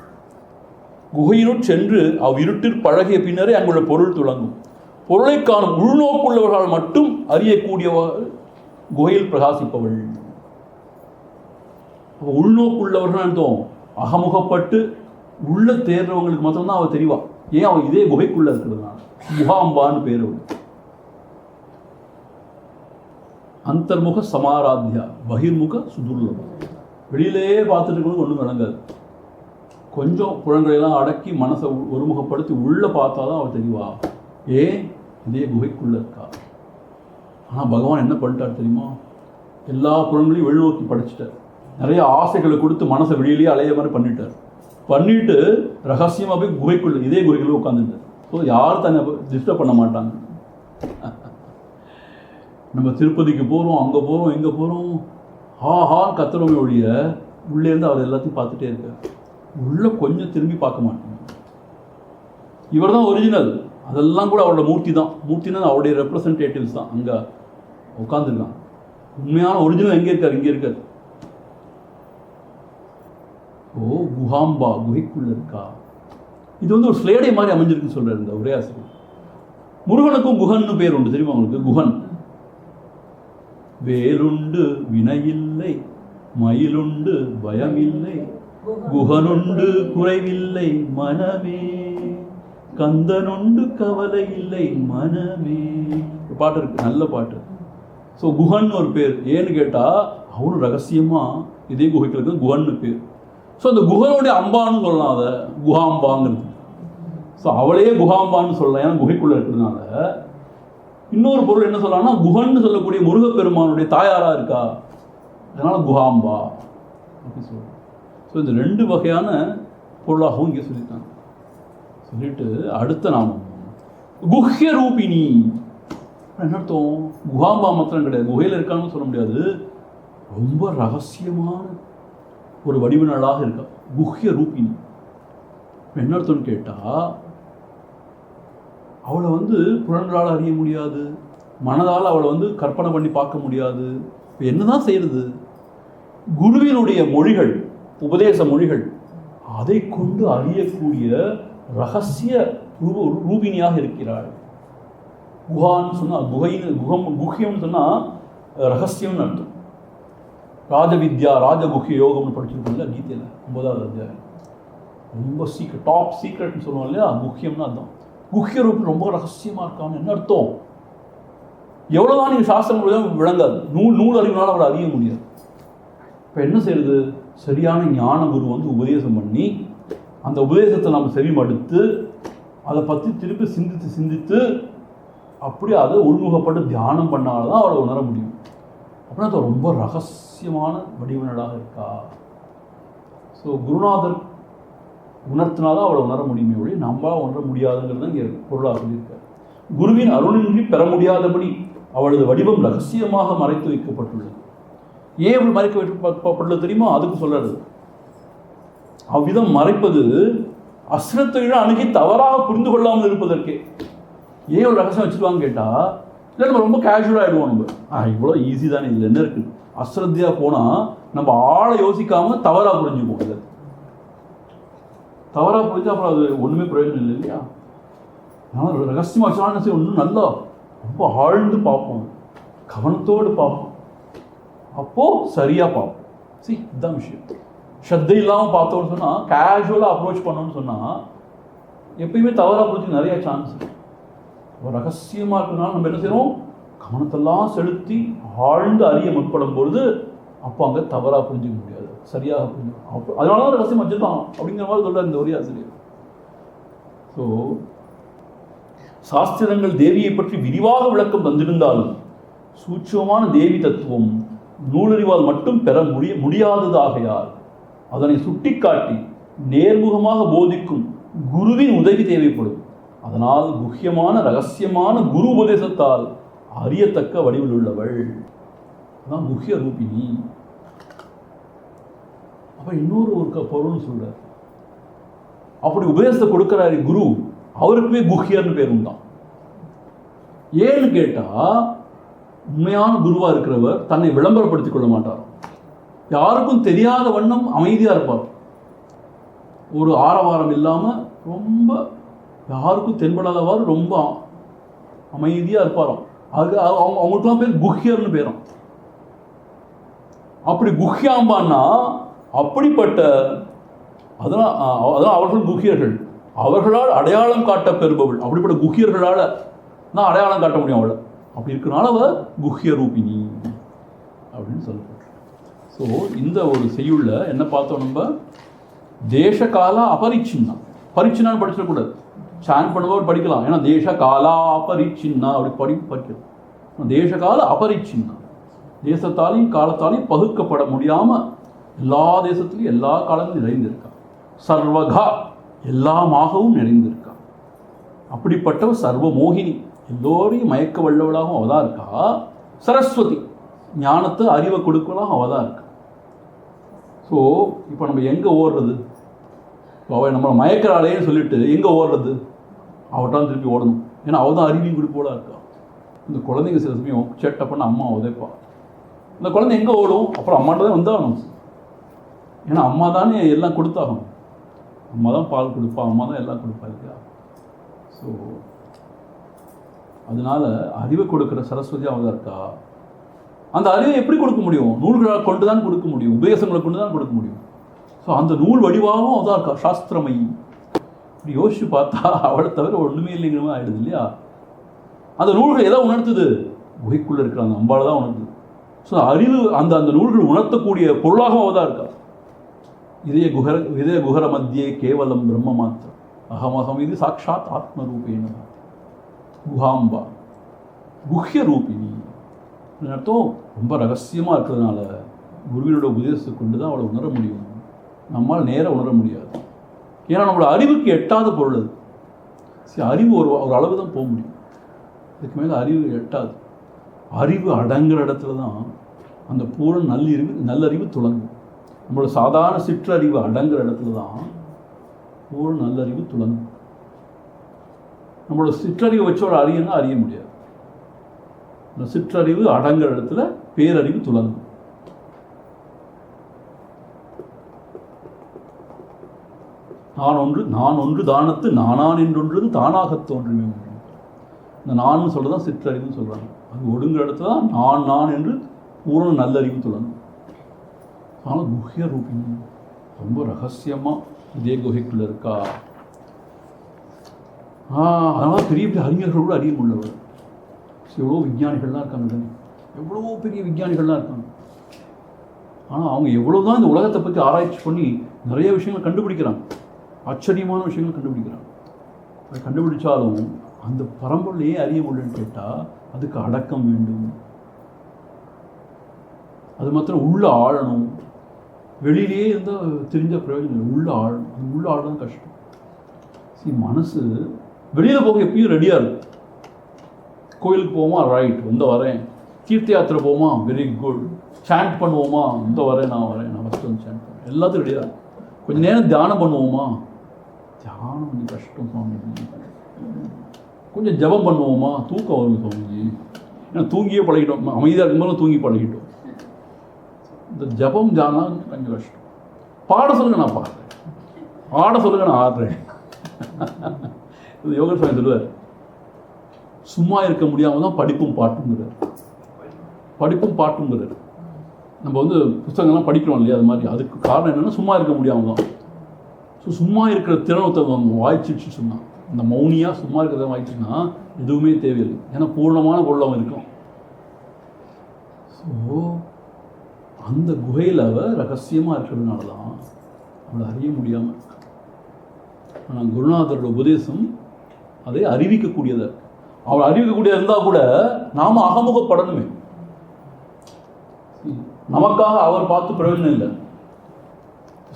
குகையினுள் சென்று இருட்டில் பழகிய பின்னரே அங்குள்ள பொருள் துளங்கும். பொருளை காணும் உள்நோக்குள்ளவர்களால் மட்டும் அறியக்கூடியவள் குகையில் பிரகாசிப்பவள். அப்போ உள்நோக்கு உள்ளவர்கள் அர்த்தம் அகமுகப்பட்டு உள்ள தேர்றவங்களுக்கு மாத்திரம்தான் அவள் தெரியவா. ஏன் அவள் இதே குகைக்குள்ள இருக்கிறதுனால குஹாம்பான்னு பேர் அவள். அந்தர்முக சமாராத்யா பகிர்முக சுதுர்லபம். வெளியிலேயே பார்த்துட்டு இருக்கணும் ஒன்றும் விளங்காது. கொஞ்சம் புலன்களையெல்லாம் அடக்கி மனசை ஒருமுகப்படுத்தி உள்ளே பார்த்தா தான் அவள் தெரியவா. ஏன் இதே குகைக்குள்ளே இருக்கா. ஆனால் பகவான் என்ன பண்ணிட்டார் தெரியுமா? எல்லா புலன்களையும் வெளிநோக்கி படிச்சுட்டார். நிறைய ஆசைகளை கொடுத்து மனசை வெளியிலேயே அலைய மாதிரி பண்ணிட்டு ரகசியமாக போய் குகைக்குள்ளே இதே குகைக்குள்ளே உட்காந்துட்டார். ஸோ யாரும் தன்னை டிஸ்டர்ப் பண்ண மாட்டாங்க. நம்ம திருப்பதிக்கு போகிறோம், அங்கே போகிறோம், இங்கே போகிறோம், ஹான்னு கத்துறோமே ஒழிய உள்ளேருந்து அவர் எல்லாத்தையும் பார்த்துட்டே இருக்கார். உள்ளே கொஞ்சம் திரும்பி பார்க்க மாட்டாங்க. இவர் தான் ஒரிஜினல். அதெல்லாம் கூட அவரோட மூர்த்தி தான். மூர்த்தினா அவருடைய ரெப்ரசன்டேட்டிவ்ஸ் தான் அங்கே உட்காந்துருக்கான். உண்மையான ஒரிஜினல் எங்கே இருக்கார்? இங்கே இருக்கார். ஓ குஹாம்பா குகைக்குள்ள இருக்கா. இது வந்து ஒரு ஸ்லேடை மாதிரி அமைஞ்சிருக்குன்னு சொல்றாரு இந்த உரையாசிரியர். முருகனுக்கும் குஹன்னு பேர் உண்டு தெரியுமா உங்களுக்கு? குஹன். வேலுண்டு வினையில்லை, மயிலுண்டு பயமில்லை, குஹனுண்டு குறைவில்லை மனமே, கந்தனுண்டு கவலை இல்லை மனமே. பாட்டு இருக்கு, நல்ல பாட்டு. ஸோ குஹன் ஒரு பேர். ஏன்னு கேட்டால் அவரும் ரகசியமாக இதே குகைக்கு குஹன்னு பேர். ஸோ அந்த குஹனுடைய அம்பான்னு சொல்லலாம், அதை குஹாம்பாங்கிறது. ஸோ அவளையே குஹாம்பான்னு சொல்லலாம், ஏன்னா குகைக்குள்ளே இருக்கிறதுனால. இன்னொரு பொருள் என்ன சொல்லலாம்னா குஹன்னு சொல்லக்கூடிய முருகப்பெருமானுடைய தாயாராக இருக்கா, அதனால் குஹாம்பா அப்படி சொல்லுவாங்க. ஸோ இந்த ரெண்டு வகையான பொருளாகவும் இங்கே சொல்லியிருக்காங்க. சொல்லிட்டு அடுத்த நாமம் குஹ்ய ரூபிணி. என்ன அர்த்தம்? குஹாம்பா மாத்திரம் கிடையாது, குகையில் இருக்கான்னு சொல்ல முடியாது, ரொம்ப ரகசியமான ஒரு வடிவனாளாக இருக்கா குஹ்ய ரூபிணி. என்ன அர்த்தம்னு கேட்டால் அவளை வந்து புலன்களால் அறிய முடியாது, மனதால் அவளை வந்து கற்பனை பண்ணி பார்க்க முடியாது. இப்போ என்னதான் செய்யறது? குருவினுடைய மொழிகள், உபதேச மொழிகள், அதை கொண்டு அறியக்கூடிய ரகசிய ரூபிணியாக இருக்கிறாள். குஹான்னு சொன்னால் குஹ்யம்னு சொன்னால் ரகசியம்னு அர்த்தம். ராஜவித்யா ராஜகுஹ்ய யோகம்னு படிச்சிருக்கோம்ல கீதையில் 9வது அத்தியாயம். ரொம்ப சீக்ரெட், டாப் சீக்ரெட்னு சொல்லுவோம் இல்லையா, குஹ்யம்னு அர்த்தம். குஹ்ய ரூபம் ரொம்ப ரகசியமாக இருக்கான்னு என்ன அர்த்தம்? எவ்வளோதான் நீங்கள் சாஸ்திரம் விளங்காது, நூல் அறிவினால் அவளை அறிய முடியாது. இப்போ என்ன செய்யுது? சரியான ஞான குரு வந்து உபதேசம் பண்ணி அந்த உபதேசத்தை நம்ம செவிமடுத்து அதை பற்றி திருப்பி சிந்தித்து அப்படி அதை உள்முகப்பட்டு தியானம் பண்ணால்தான் அவளை உணர முடியும். அப்படின்னா அது ரொம்ப ரகசியமான வடிவனடாக இருக்கா. ஸோ குருநாதர் உணர்த்தினாதான் அவளை உணர முடியுமே ஒழி நம்மளால் உணர முடியாதுங்கிறது தான் இங்கே பொருளாக சொல்லியிருக்கார். குருவின் அருளின்றி பெற முடியாதபடி அவளது வடிவம் ரகசியமாக மறைத்து வைக்கப்பட்டுள்ளது. ஏன் அவள் மறைக்க வைக்கப்பட்டுள்ளது தெரியுமா? அதுக்கு சொல்றது. அவ்விதம் மறைப்பது அஸ்ரத்தையுடன் அணுகி தவறாக புரிந்து கொள்ளாமல் இருப்பதற்கே. ஏன் ஒரு ரகசியம் வச்சுருவாங்க கேட்டால், இல்லை நம்ம ரொம்ப கேஷுவலாக ஆகிடுவோம். நம்ம இவ்வளோ ஈஸி தானே, இதில் என்ன இருக்குது? அஸ்ரத்தையாக போனால் நம்ம ஆளை யோசிக்காமல் தவறாக புரிஞ்சுக்குவோம். இல்லை தவறாக புரிஞ்சு அப்புறம் அது ஒன்றுமே பிரயோஜனம் இல்லை இல்லையா? ஆனால் ரகசியமாக வச்சாலும் ஒன்றும் நல்லா ரொம்ப ஆழ்ந்து பார்ப்போம், கவனத்தோடு பார்ப்போம், அப்போது சரியாக பார்ப்போம். இதுதான் விஷயம். ஸ்ரத்தை இல்லாமல் பார்த்தோன்னு சொன்னால், கேஷுவலாக அப்ரோச் பண்ணோன்னு சொன்னால் எப்பயுமே தவறாக புரிஞ்சு நிறைய சான்ஸ் இருக்குது. ஒரு ரகசியமாக இருக்கிறதுனால நம்ம என்ன செய்யறோம்? கவனத்தெல்லாம் செலுத்தி ஆழ்ந்து அறிய முற்படும் பொழுது அப்போ அங்கே தவறாக புரிஞ்சிக்க முடியாது, சரியாக புரிஞ்சுக்கணும். அப்போ அதனால தான் ரகசியம் வச்சுருக்கான் அப்படிங்கிற மாதிரி சொல்கிறார் இந்த ஒரே ஆசிரியர். ஸோ சாஸ்திரங்கள் தேவியை பற்றி விரிவாக விளக்கம் தந்திருந்தாலும் சூட்சமான தேவி தத்துவம் நூலறிவால் மட்டும் பெற முடியாததாகையால் அதனை சுட்டிக்காட்டி நேர்முகமாக போதிக்கும் குருவின் உதவி தேவைப்படும். அதனால் குஹ்யமான ரகசியமான குரு உபதேசத்தால் அறியத்தக்க வடிவில் உள்ளவள் அதான் குஹ்ய ரூபிணி. அப்ப இன்னொரு ஒரு பொருள்னு சொல்றார். அப்படி உபதேசத்தை கொடுக்கிறாரு குரு, அவருக்குமே குஹ்யர்னு பேர் உண்டான். ஏன்னு கேட்டா, உண்மையான குருவா இருக்கிறவர் தன்னை விளம்பரப்படுத்திக் கொள்ள மாட்டார். யாருக்கும் தெரியாத வண்ணம் அமைதியா இருப்பார். ஒரு ஆரவாரம் இல்லாம ரொம்ப யாருக்கும் தென்படாதவாறு ரொம்ப அமைதியா இருப்பாராம். அது அவங்களுக்குலாம் பேர் குஹ்யர்னு பேரும். அப்படி குஹ்யாம்பான்னா அப்படிப்பட்ட அதெல்லாம் அவர்கள் குஹியர்கள், அவர்களால் அடையாளம் காட்ட பெறுபவள். அப்படிப்பட்ட குஹியர்களால் தான் அடையாளம் காட்ட முடியும் அவளை. அப்படி இருக்கிறனால அவள் குஹ்ய ரூபிணி அப்படின்னு சொல்லப்பட்டு. ஸோ இந்த ஒரு செய்யுள்ள என்ன பார்த்தோம், நம்ம தேச கால அபரிச்சின்னா, பரிச்சின்னான்னு படிச்சிடக்கூடாது, சான் பண்ணுபவர் படிக்கலாம். ஏன்னா தேச காலா அபரிச்சின்னா அப்படி படிக்கலாம். தேச கால அபரிச்சின்னா, தேசத்தாலையும் காலத்தாலையும் பகுக்கப்பட முடியாமல் எல்லா தேசத்துலையும் எல்லா காலத்திலும் நிறைந்திருக்கா. சர்வகா எல்லாமாகவும் நிறைந்திருக்கா. அப்படிப்பட்டவள் சர்வ மோகினி, எல்லோரையும் மயக்க வல்லவளாகவும் அவள் தான் இருக்கா. சரஸ்வதி ஞானத்தை அறிவை கொடுக்கலாம் அவள் தான் இருக்கா. ஸோ இப்போ நம்ம எங்கே ஓடுறது? அவள் நம்மளை மயக்கிறாளேன்னு சொல்லிட்டு எங்கே ஓடுறது? அவட்டாலும் திருப்பி ஓடணும். ஏன்னா அவள் தான் அறிவியும் கொடுப்போல இருக்கா. இந்த குழந்தைங்க சில சமயம் சேட்டை பண்ண அம்மா உதைப்பா. இந்த குழந்தை எங்கே ஓடும்? அப்புறம் அம்மாட்ட தான் வந்தாகணும். ஏன்னா அம்மா தானே எல்லாம் கொடுத்தாகணும். அம்மா தான் பால் கொடுப்பா, அம்மா தான் எல்லாம் கொடுப்பா இல்லையா? ஸோ அதனால அறிவை கொடுக்குற சரஸ்வதி அவள் தான் இருக்கா. அந்த அறிவை எப்படி கொடுக்க முடியும்? நூல்களால் கொண்டு தான் கொடுக்க முடியும், உபதேசங்களை கொண்டு தான் கொடுக்க முடியும். ஸோ அந்த நூல் வடிவாகவும் அவள் தான் இருக்கா, சாஸ்திரமயி. இப்படி யோசிச்சு பார்த்தா அவளை தவிர ஒன்றுமே இல்லைங்கிற மாதிரி ஆயிடுது இல்லையா? அந்த நூல்கள் எதை உணர்த்துது? குகைக்குள்ளே இருக்கிற அந்த அம்பாவை தான் உணர்த்துது. ஸோ அறிவு அந்த அந்த நூல்கள் உணர்த்தக்கூடிய பொருளாகவும் அவள் தான் இருக்கா. இதய குஹர மத்தியே கேவலம் பிரம்ம மாத்திரம் அகமகம் இது சாட்சாத் ஆத்மரூபேன குஹாம்பா குஹ்ய ரூபிணி. அர்த்தம் ரொம்ப ரகசியமாக இருக்கிறதுனால குருவினோட உபதேசத்தை கொண்டு தான் அவளை உணர முடியும். நம்மால் நேராக உணர முடியாது. ஏன்னா நம்மளோட அறிவுக்கு எட்டாத பொருள் அது. சரி, அறிவு ஒரு அளவு தான் போக முடியும், அதுக்கு மேலே அறிவு எட்டாது. அறிவு அடங்குற இடத்துல தான் அந்த பூரண நல்லறிவு துளங்கும். நம்மளோட சாதாரண சிற்றறிவு அடங்குற இடத்துல தான் பூரண நல்லறிவு துளங்கும். நம்மளோட சிற்றறிவை வச்சோட அறியன்னா அறிய முடியாது. இந்த சிற்றறிவு அடங்குற இடத்துல பேரறிவு துளங்கும். நான் ஒன்று தானத்து நானான் என்றொன்றது தானாக தோன்றுமே ஒன்று. இந்த நான் சொல்றதான் சிற்றறிவுன்னு சொல்றாங்க. அது ஒடுங்குற இடத்துல தான் நான் என்று பூரண நல்லறிவு துளங்கும். ஆனால் குஹ்ய ரூபிணி ரொம்ப ரகசியமாக இதே குகைக்குள்ளே இருக்கா. அதனால பெரிய பெரிய அறிஞர்கள் கூட அறிய முடியல. எவ்வளோ விஞ்ஞானிகள்லாம் இருக்காங்க, எவ்வளவோ பெரிய விஞ்ஞானிகள்லாம் இருக்காங்க. ஆனால் அவங்க எவ்வளோ தான் இந்த உலகத்தை பற்றி ஆராய்ச்சி பண்ணி நிறைய விஷயங்கள் கண்டுபிடிக்கிறாங்க, ஆச்சரியமான விஷயங்கள் கண்டுபிடிக்கிறாங்க. அதை கண்டுபிடிச்சாலும் அந்த பரம்பொருளையே அறிய முடியலன்னு கேட்டால் அதுக்கு அடக்கம் வேண்டும். அது மாத்திரம் உள்ள ஆழணும். வெளியிலேயே இருந்தால் தெரிஞ்ச பிரயோஜனம். உள்ள ஆழணும். அது உள்ள ஆழதான் கஷ்டம். சரி, மனசு வெளியில் போக எப்பயும் ரெடியாக இருக்கும். கோயிலுக்கு போவோமா, ரைட் வந்து வரேன். தீர்த்த யாத்திரை போவோமா, வெரி குட். சாண்ட் பண்ணுவோமா, இந்த வரேன் நான் ஃபஸ்ட்டு வந்து சாண்ட் பண்ணுவேன். எல்லாத்துக்கும் ரெடியாக இருக்கும். கொஞ்சம் நேரம் தியானம் பண்ணுவோமா, தியானம் கொஞ்சம் கஷ்டம் சுவாமிஜி. கொஞ்சம் ஜபம் பண்ணுவோமா, தூக்கம் வரும் சுவாமிஜி. ஏன்னா தூங்கியே பழகிட்டோம், அமைதியாக இருக்கும்போது தூங்கி பழகிட்டோம். இந்த ஜபம் தியானம் கொஞ்சம் கஷ்டம். பாட சொல்லுங்க, நான் பாடுறேன். ஆட சொல்லுங்க, நான் ஆடுறேன். இது யோகா சுவாமி சொல்லுவார், சும்மா இருக்க முடியாமல் தான் படிப்பும் பாட்டுங்கிறார். படிப்பும் பாட்டுங்கிறார். நம்ம வந்து புத்தகங்கள்லாம் படிக்கிறோம் இல்லையா, அது மாதிரி. அதுக்கு காரணம் என்னென்னா சும்மா இருக்க முடியாமல் தான். ஸோ சும்மா இருக்கிற திறனத்தை வாய்ச்சிச்சு சொன்னான். அந்த மௌனியாக சும்மா இருக்கிறத வாய்ச்சுன்னா எதுவுமே தேவையில்லை. ஏன்னா பூர்ணமான பொருள் அவன் இருக்கும். ஸோ அந்த குகையில் அவள் ரகசியமாக இருக்கிறதுனால தான் அவளை அறிய முடியாமல் இருக்கு. ஆனால் குருநாதரோட உபதேசம் அதை அறிவிக்கக்கூடியதாக இருக்கு. அவள் அறிவிக்கக்கூடியதாக இருந்தால் கூட நாம் அகமுகப்படணுமே. நமக்காக அவர் பார்த்து பிரயோஜனம் இல்லை.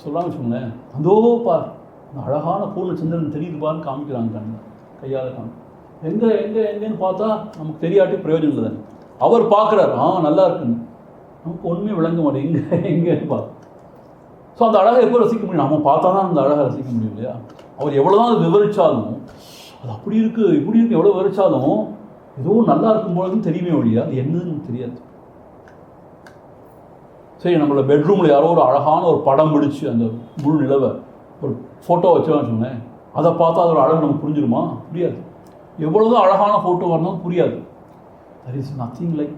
சொல்லாமல் வச்சுக்கோங்களேன், அதோ பார் இந்த அழகான பூர்ணச்சந்திரன் தெரியுது பாருன்னு காமிக்கிறாங்க, கண்ணு கையால் காமி. எங்கேன்னு பார்த்தா நமக்கு தெரியாட்டி பிரயோஜனம் இல்லை. அவர் பார்க்குறாரு, நல்லா இருக்குன்னு. நமக்கு ஒன்றுமே விளங்க மாட்டேன், எங்கேன்னு பார்த்து. ஸோ அந்த அழகை எப்போ ரசிக்க முடியும்? நம்ம பார்த்தா தான் அந்த அழகை ரசிக்க முடியும் இல்லையா? அவர் எவ்வளோ தான் அது விவரித்தாலும், அது அப்படி இருக்குது இப்படி இருக்குது எவ்வளோ விவரித்தாலும் ஏதோ நல்லா இருக்கும் போதுன்னு தெரியுமே ஒழியா அது என்னன்னு நமக்கு தெரியாது. சரி, நம்மளோட பெட்ரூமில் யாரோ ஒரு அழகான ஒரு படம் பிடிச்சி அந்த முழு நிலவை ஒரு ஃபோட்டோ வச்சோன்னு சொன்னேன், அதை பார்த்தா அதோட அழகு நமக்கு புரிஞ்சிருமா? புரியாது. எவ்வளோதான் அழகான ஃபோட்டோ வரணும் புரியாது. there is nothing like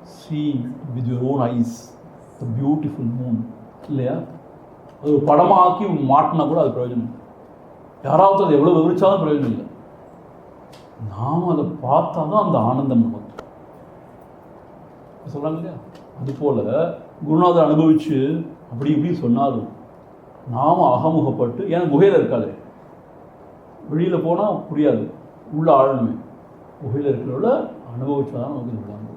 seeing with your own eyes the beautiful moon இல்லையா? அது ஒரு படமாக்கி மாட்டினா கூட அது பிரயோஜனம் இல்லை. யாராவது அதை எவ்வளோ விவரிச்சாலும் பிரயோஜனம் இல்லை. நாம் அதை பார்த்தா தான் அந்த ஆனந்தம் நமக்கு சொல்கிறாங்க இல்லையா. அதுபோல் குருநாதர் அனுபவித்து அப்படி இப்படி சொன்னாலும் நாம் அகமுகப்பட்டு, ஏன்னா குகையில் இருக்காது, வெளியில் போனால் புரியாது, உள்ள ஆழணுமே. குகையில் இருக்கிறவள அனுபவிச்சா தான் நமக்கு விடாங்க.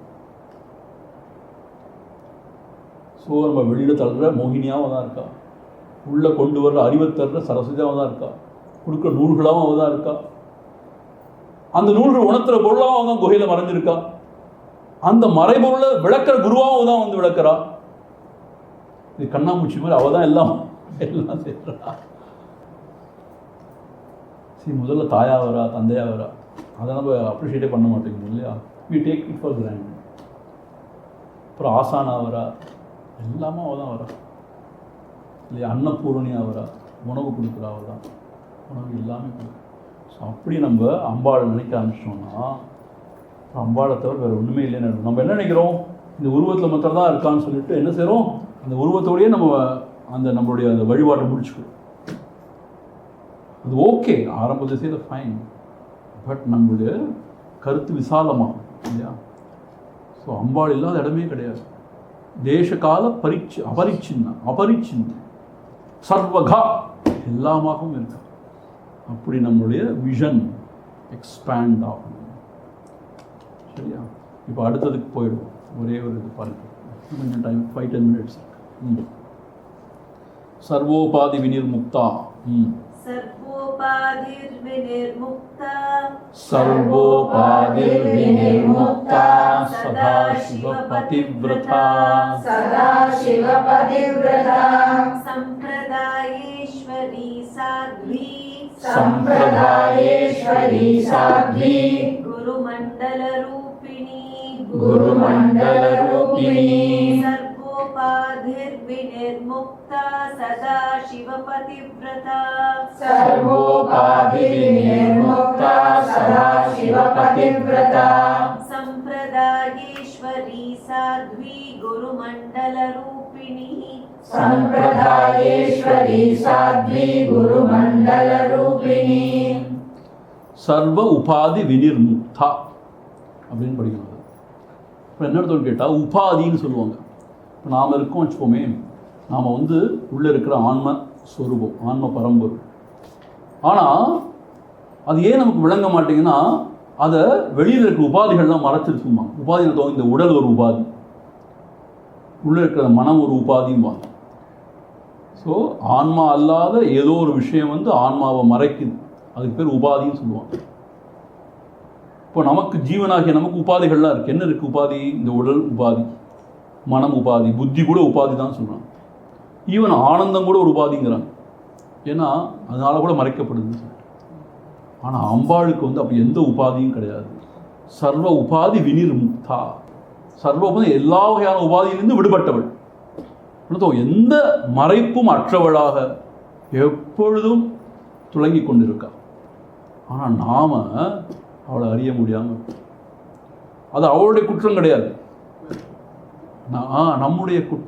ஸோ நம்ம வெளியில் தள்ளுற மோகினியாகவும் தான் இருக்கா, உள்ளே கொண்டு வர்ற அறிவை தர்ற சரஸ்வதியாகவும் தான் இருக்கா, கொடுக்குற நூல்களாகவும் அவள் தான் இருக்கா, அந்த நூல்கள் உணர்த்துற பொருளாகவும் அவன் தான் குகையில் மறைஞ்சிருக்கா, அந்த மறைபொருளை விளக்கிற குருவாகவும் தான் வந்து விளக்குறா. இது கண்ணாமூச்சி மாதிரி அவள் தான் எல்லாம் எல்லாம் செய்கிறா. சரி, முதல்ல தாயாவரா தந்தையாவரா அதை நம்ம அப்ரிஷியேட்டே பண்ண மாட்டேங்கிறோம் இல்லையா. We take it for granted. அப்புறம் ஆசானாவரா எல்லாமே அவள் தான் வரா இல்லையா. அன்னபூரணியாவரா உணவு கொடுக்குறா, அவள் தான் உணவு எல்லாமே கொடுக்குறா. ஸோ அப்படி நம்ம அம்பாளை நினைக்க ஆரம்பிச்சிட்டோம்னா அம்பாளை தவிர வேறு ஒன்றுமே இல்லைன்னு நம்ம என்ன நினைக்கிறோம், இந்த உருவத்தில் மாத்திரம் தான் இருக்கான்னு சொல்லிட்டு என்ன செய்கிறோம், அந்த உருவத்தோடையே நம்ம அந்த நம்மளுடைய அந்த வழிபாட்டை முடிச்சுக்கிறோம். அது ஓகே, ஆரம்ப திசையில் ஃபைன், பட் நம்மளுடைய கருத்து விசாலமாகும் இல்லையா. ஸோ அம்பாள் இல்லாத இடமே கிடையாது. தேசகால அபரிச்சின்ன சர்வகா எல்லாமாகவும் இருக்கா. அப்படி நம்மளுடைய விஷன் எக்ஸ்பேண்ட் ஆகும். சரியா, இப்போ அடுத்ததுக்கு போயிடுவோம். ஒரே ஒரு இது பாருங்க, கொஞ்சம் டைம் 5-10 minutes இருக்கு. சர்வோபாதி வினிர்முக்தா. சர்வோபாதிர்வினிர்முக்தா சதாசிவபதிவ்ரதா சம்பிரதாயேஸ்வரி சாத்வி குருமண்டலரூபிணி சர்வோபாதிர்வினிர்முக்தா சதாசிவபதிவ்ரதா சம்பிரதாயேஸ்வரி சாத்வி குருமண்டலரூபிணி சர்வ உபாதி வினிர்முக்தா அப்படின்னு படிக்கணும். இப்போ என்ன அர்த்தம் கேட்டால் உபாதின்னு சொல்லுவாங்க. இப்போ நாம் இருக்கோம் வச்சுப்போமே, நாம் வந்து உள்ளே இருக்கிற ஆன்ம ஸ்வரூபம், ஆன்ம பரம்பொருள். ஆனால் அது ஏன் நமக்கு விளங்க மாட்டேங்குன்னா, அதை வெளியில் இருக்கிற உபாதிகள்லாம் மறைச்சிருக்குமா. உபாதி இந்த உடல் ஒரு உபாதி, உள்ளே இருக்கிற மனம் ஒரு உபாதியும். ஸோ ஆன்மா அல்லாத ஏதோ ஒரு விஷயம் வந்து ஆன்மாவை மறைக்குது, அதுக்கு பேர் உபாதின்னு சொல்லுவாங்க. இப்போ நமக்கு ஜீவனாகிய நமக்கு உபாதிகள்லாம் இருக்குது. என்ன இருக்குது உபாதி? இந்த உடல் உபாதி, மனம் உபாதி, புத்தி கூட உபாதி தான் சொல்கிறாங்க. ஈவன் ஆனந்தம் கூட ஒரு உபாதிங்கிறாங்க, ஏன்னா அதனால கூட மறைக்கப்படுதுன்னு சொல்லிட்டு. ஆனால் அம்பாளுக்கு வந்து அப்படி எந்த உபாதியும் கிடையாது. சர்வ உபாதி வினிர்முக்தா, சர்வ உபாதி எல்லா வகையான உபாதியிலிருந்து விடுபட்டவள், எந்த மறைப்பும் அற்றவளாக எப்பொழுதும் துளங்கி கொண்டிருக்கா. ஆனால் நாம் அவளை அறிய முடியாமல், அது அவளுடைய குற்றம் கிடையாது.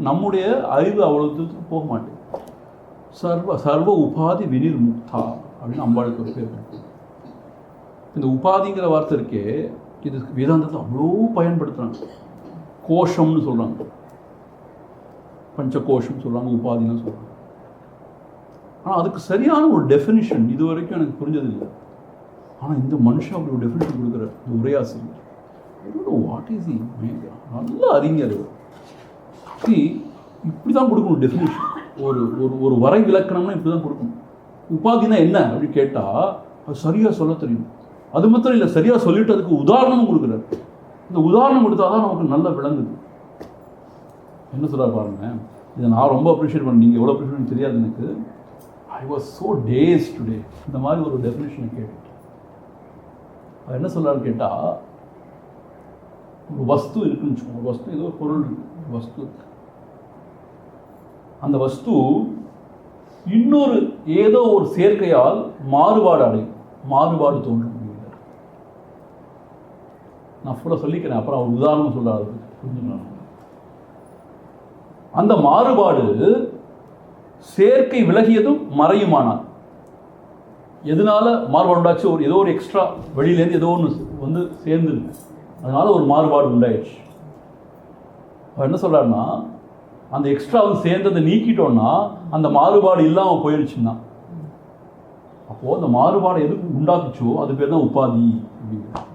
நம்முடைய அறிவு அவ்வளவு போக மாட்டேன். சர்வ உபாதி வினிர்முக்தா அப்படின்னு அம்பாளுக்கு ஒரு பேர். இந்த உபாதிங்கிற வார்த்தை இருக்கே, இது வேதாந்தத்தை அவ்வளோ பயன்படுத்துகிறாங்க. கோஷம்னு சொல்கிறாங்க, பஞ்சகோஷம் சொல்கிறாங்க, உபாதின்னு சொல்கிறாங்க. ஆனால் அதுக்கு சரியான ஒரு டெஃபினிஷன் இது வரைக்கும் எனக்கு புரிஞ்சதில்லை. ஆனால் இந்த மனுஷன் அப்படி ஒரு டெஃபினிஷன் கொடுக்குற இந்த உரையாசிரியர், வாட் இஸ் இ, நல்ல அறிஞர். இப்படி தான் கொடுக்கணும் டெஃபினிஷன். ஒரு வரை விளக்கணம்னா இப்படி தான் கொடுக்கணும். உபாதினா என்ன அப்படின்னு கேட்டால் அது சரியாக சொல்ல தெரியும். அது மாத்திரம் இல்லை, சரியாக சொல்லிட்டு அதுக்கு உதாரணமும் கொடுக்குறாரு. இந்த உதாரணம் கொடுத்தா தான் நமக்கு நல்லா விளங்குது. என்ன சொல்கிறார் பாருங்க, இதை நான் ரொம்ப அப்ரிஷியேட் பண்ணேன். நீங்கள் எவ்வளோ அப்ரிஷியேட் தெரியாது எனக்கு. I was so days today இந்த மாதிரி ஒரு டெஃபினேஷனை கேட்டு. அது என்ன சொல்கிறான்னு கேட்டால், ஒரு வஸ்து இருக்குன்னு வச்சுக்கோங்க. ஒரு வஸ்து, ஏதோ ஒரு பொருள் இருக்குது, வஸ்து இருக்குது. அந்த வஸ்து இன்னொரு ஏதோ ஒரு சேர்க்கையால் மாறுபாடு அடையும், மாறுபாடு தோன்றும். நான் ஃபுல்லாக சொல்லிக்கிறேன், அப்புறம் அவர் உதாரணம் சொல்கிறாரு, புரிஞ்சுக்கணும். அந்த மாறுபாடு சேர்க்கை விலகியதும் மறையுமானார். எதனால மாறுபாடு உண்டாச்சு? ஏதோ ஒரு எக்ஸ்ட்ரா வெளியிலேருந்து ஏதோ ஒன்று வந்து சேர்ந்துருக்கு, அதனால ஒரு மாறுபாடு உண்டாயிடுச்சு. அவர் என்ன சொல்றாருன்னா, அந்த எக்ஸ்ட்ரா வந்து சேர்ந்ததை நீக்கிட்டோம்னா அந்த மாறுபாடு இல்லாமல் போயிடுச்சுன்னா, அப்போது அந்த மாறுபாடு எதுக்கு உண்டாக்குச்சோ அது பேர் தான் உபாதி அப்படிங்கிறது.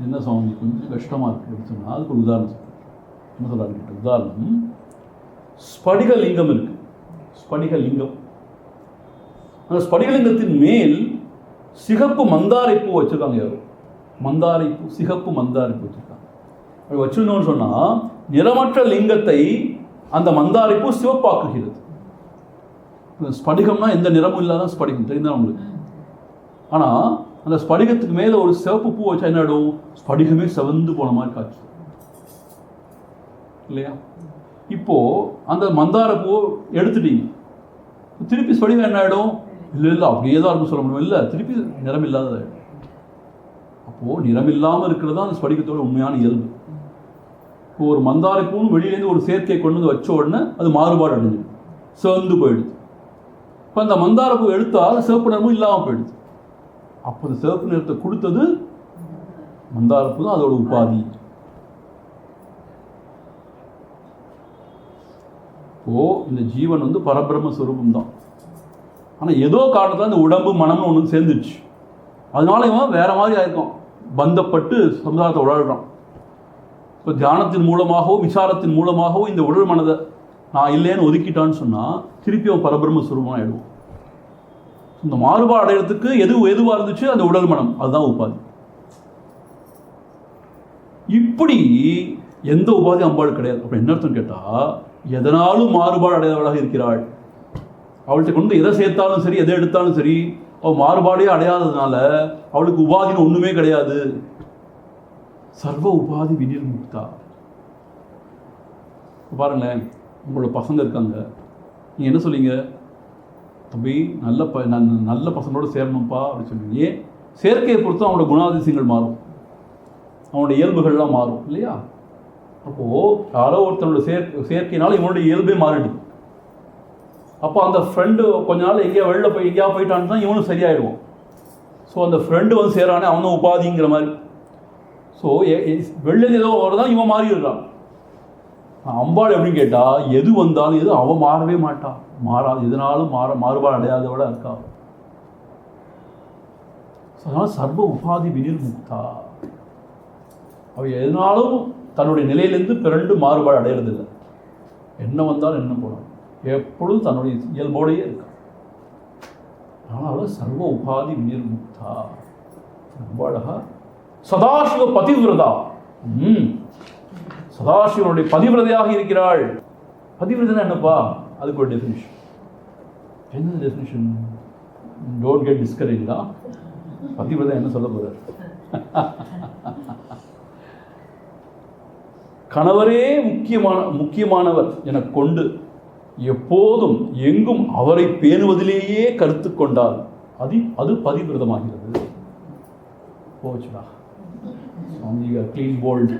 என்ன சுவாமி கொஞ்சம் கஷ்டமாக இருக்குது அப்படின்னு சொன்னால் அதுக்கு ஒரு உதாரணம் சொல்கிறேன். என்ன சொல்கிறாரு கேட்ட உதாரணம், ஸ்படிக லிங்கம் இருக்குது. ஸ்படிக லிங்கம், அந்த ஸ்படிகலிங்கத்தின் மேல் சிகப்பு மந்தாரைப்பூ வச்சுருக்காங்க. யாரும் மந்தாரைப்பூ, சிகப்பு மந்தாரைப்பூ வச்சுருக்காங்க. அப்படி வச்சுருந்தோன்னு சொன்னால் நிறமற்ற லிங்கத்தை அந்த மந்தாரைப்பூ சிவப்பாக்குகிறது. ஸ்படிகம்னா எந்த நிறமும் இல்லாத ஸ்படிகம் தெரியுதா உங்களுக்கு? ஆனால் அந்த ஸ்படிகத்துக்கு மேலே ஒரு சிவப்பு பூ வச்சா என்ன ஆகிடும்? ஸ்படிகமே செவந்து போன மாதிரி காட்சி இல்லையா? இப்போது அந்த மந்தார பூ எடுத்துட்டீங்க, திருப்பி ஸ்படிகம் என்ன ஆகிடும்? இல்லை அப்படியே தான் இருக்கும் சொல்ல முடியும். இல்லை, திருப்பி நிறம் இல்லாததாகிடும். அப்போது நிறம் இல்லாமல் இருக்கிறது தான் அந்த ஸ்படிகத்தோட உண்மையான இயல்பு. இப்போ ஒரு மந்தாரை பூன்னு வெளியிலேருந்து ஒரு சேர்க்கையை கொண்டு வந்து வச்ச உடனே அது மாறுபாடு அடைஞ்சிடும், சிவந்து போயிடுது. இப்போ அந்த மந்தார பூ எடுத்தால் சிவப்பு நிறமும் இல்லாமல் போயிடுது. அப்போ அந்த சிவப்பு நிறத்தை கொடுத்தது மந்தார பூ தான், அதோட உபாதி. இப்போ இந்த ஜீவன் வந்து பரபிரம்ம ஸ்வரூபம் தான். ஆனால் ஏதோ காரணத்தில் இந்த உடம்பு மனம்னு ஒன்று சேர்ந்துச்சு, அதனால இவன் வேற மாதிரி ஆயிருக்கும், பந்தப்பட்டு சமுதாயத்தை உழறான். இப்போ தியானத்தின் மூலமாகவோ விசாரத்தின் மூலமாகவோ இந்த உடல் மனதை நான் இல்லைன்னு ஒதுக்கிட்டான்னு சொன்னால் திருப்பி அவன் பரபிரம்ம ஸ்வரூபம் ஆகிடுவோம். இந்த மாறுபாடு அடையிறதுக்கு எதுவாக இருந்துச்சு? அந்த உடல் மனம், அதுதான் உபாதி. இப்படி எந்த உபாதி அம்பாள் கிடையாது. அப்படி என்ன அர்த்தம் கேட்டால், எதனாலும் மாறுபாடு அடையாதவளாக இருக்கிறாள். அவள்கிட்ட கொண்டு எதை சேர்த்தாலும் சரி, எதை எடுத்தாலும் சரி, அவள் மாறுபாடே அடையாததுனால அவளுக்கு உபாதின்னு ஒன்றுமே கிடையாது. சர்வ உபாதி விநிர்முக்தா. பாருங்களேன், உங்களோட பசங்க இருக்காங்க, நீங்கள் என்ன சொல்லிங்க? தம்பி நல்ல பசங்களோட சேரணும்ப்பா அப்படின்னு சொல்லுவீங்க. ஏன்? சேர்க்கையை பொறுத்து அவனோட குணாதிசயங்கள் மாறும், அவனோட இயல்புகள்லாம் மாறும் இல்லையா? அப்போது யாரோ ஒருத்தனோட சேர்க்கையினால இவனோட இயல்பே மாறிடுது. அப்போ அந்த ஃப்ரெண்டு கொஞ்ச நாள் வெளில போயிட்டான்னு தான் இவனும் சரியாயிடுவான். ஸோ அந்த ஃப்ரெண்டு வந்து சேரானே அவன் தான் உபாதிங்கிற மாதிரி. ஸோ வெளில ஏதோ வரதான் இவன் மாறிடுறான். அம்பாள் எப்படின்னு கேட்டால், எது வந்தாலும் எது அவன் மாறவே மாட்டான், மாறாது, எதனாலும் மாறுபாடு அடையாதவள இருக்கா. அதனால் சர்வ உபாதி விநிர்முக்தா. அவள் எதனாலும் தன்னுடைய நிலையிலேருந்து பிறண்டு மாறுபாடு அடையிறதில்லை. என்ன வந்தாலும் என்ன போனாலும் எப்பொழுதும் தன்னுடைய இயல்போடையே இருக்கா. அதனால் சர்வ உபாதி விநிர்முக்தா. ரொம்ப அழகா சதாசிவ பதிவிரதா. சதாசிவனுடைய பதிவிரதையாக இருக்கிறாள். பதிவிரதனா என்னப்பா? அதுக்கு ஒரு டெஃபினிஷன். என்ன டெஃபினிஷன்? டோன்ட் கெட் டிஸ்கரேஜ்டா. பதிவிரதை என்ன சொல்ல போறார்? கணவரே முக்கியமானவர் என கொண்டு எப்போதும் எங்கும் அவரை பேணுவதிலேயே கருத்து கொண்டால் அது பதிவிரதமாகிறது. போச்சுடா, கிளீன் போல்ட்.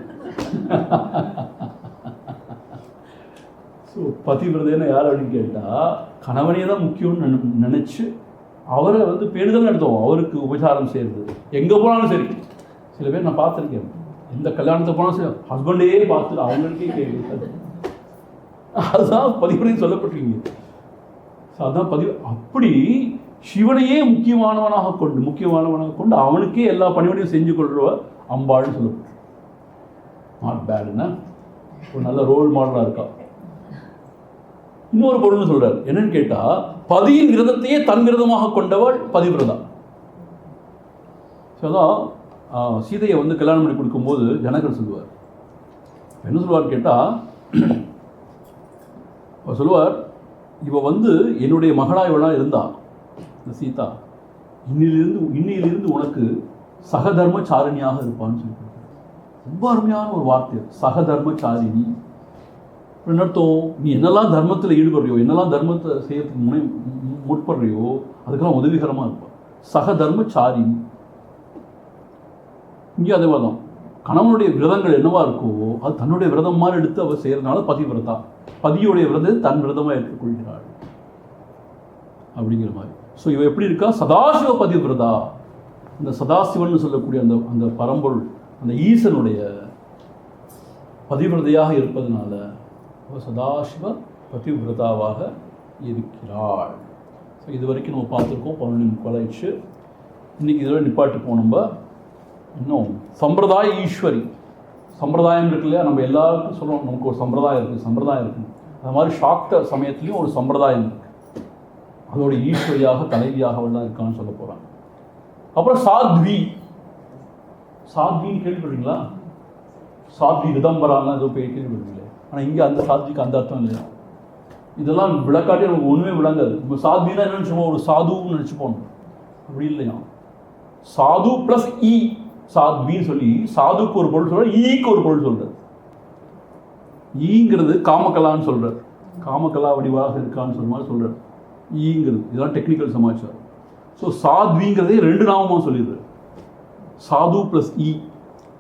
ஸோ பதிவிரதைன்னு யார் அப்படின்னு கேட்டால், கணவனே தான் முக்கியம்னு நினச்சி அவரை வந்து பேணுதல் நடத்துவோம், அவருக்கு உபசாரம் செய்கிறது. எங்கே போனாலும் சரி, சில பேர் நான் பார்த்துருக்கேன், எந்த கல்யாணத்தை போனாலும் சரி ஹஸ்பண்டே பார்த்துட்டு அவங்களுக்கே கேட்குது. அதுதான் பதிவிரதைன்னு சொல்லப்பட்டிருக்கீங்க. ஸோ அதுதான் பதிவு. அப்படி சிவனையே முக்கியமானவனாக கொண்டு அவனுக்கே எல்லா பணிவனையும் செஞ்சு கொள்றவர் அம்பாள்னு சொல்லப்பட்டு. நாட் பேடுன்னா ஒரு நல்ல ரோல் மாடலாக இருக்கா. இன்னொரு பொருள்னு சொல்றார். என்னன்னு கேட்டால், பதியின் விரதத்தையே தன் விரதமாக கொண்டவள் பதிவிரதா. ஸோ அதான் சீதையை வந்து கல்யாணம் பண்ணி கொடுக்கும்போது ஜனகர் சொல்லுவார். என்ன சொல்லுவார் கேட்டால், அவர் சொல்லுவார், இவ வந்து என்னுடைய மகளா இவளாக இருந்தா இந்த சீதா, இன்னிலிருந்து உனக்கு சகதர்மச்சாரிணியாக இருப்பான்னு சொல்லி. ரொம்ப அருமையான ஒரு வார்த்தை, சகதர்மச்சாரிணி. என்ன அர்த்தம்? நீ என்னெல்லாம் தர்மத்தில் ஈடுபடுறியோ, என்னெல்லாம் தர்மத்தை செய்யறதுக்கு முற்படுறியோ அதுக்கெல்லாம் உதவிகரமாக இருப்பான். சகதர்மச்சாரிணி. இங்கே அதே மாதிரி தான், கணவனுடைய விரதங்கள் என்னவா இருக்கோ அது தன்னுடைய விரதம் மாதிரி எடுத்து அவர் செய்யறதுனால பதிவிரதா. பதியுடைய விரதத்தை தன் விரதமாக ஏற்றுக்கொள்கிறாள். அப்படிங்கிற மாதிரி. ஸோ இவ எப்படி இருக்கா, சதாசிவ பதிவிரதா. இந்த சதாசிவன் சொல்லக்கூடிய அந்த அந்த பரம்பொருள், அந்த ஈசனுடைய பதிவிரதையாக இருப்பதனால சதாசிவ பதிவிரதாவாக இருக்கிறாள். ஸோ இது வரைக்கும் நம்ம பார்த்துருக்கோம் 12:45. இன்றைக்கி இதோட நிப்பாட்டு போனோம்ப. இன்னும் சம்பிரதாய ஈஸ்வரி, சம்பிரதாயம் இருக்கு இல்லையா, நம்ம எல்லாருக்கும் சொல்லுவோம் நமக்கு ஒரு சம்பிரதாயம் இருக்குது. அது மாதிரி சாக்த சமயத்துலேயும் ஒரு சம்பிரதாயம் இருக்குது. அதோட ஈஸ்வரியாக தலைவியாக தான் இருக்கான்னு சொல்ல போகிறாங்க. அப்புறம் சாத்வி, சாத்வின்னு கேள்விப்படுறீங்களா? சாத்வி ரிதம்பரான்னு ஏதோ போய் கேள்விப்படுறீங்களே. ஆனால் இங்கே அந்த சாத்விக்கு அந்த அர்த்தம் இல்லையா. இதெல்லாம் விளக்காட்டி நமக்கு ஒன்றுமே விளங்காது. நம்ம சாத்வினா என்ன நினச்சிப்போம், ஒரு சாதுன்னு நினச்சிப்போம். அப்படி இல்லையா, சாது ப்ளஸ் இ, சாத்வின்னு சொல்லி சாதுக்கு ஒரு பொருள் சொல்கிறார், ஈக்கு ஒரு பொருள் சொல்கிறார். ஈங்கிறது காமகலான்னு சொல்கிறார், காமகலா வடிவாக இருக்கான்னு சொல்ற மாதிரி சொல்கிறார். ஈங்கிறது இதெல்லாம் டெக்னிக்கல் சமாச்சாரம். ஸோ சாத்விங்கிறதே 2 நாமமாக சொல்லிடுறாரு. சாது ப்ளஸ் இ,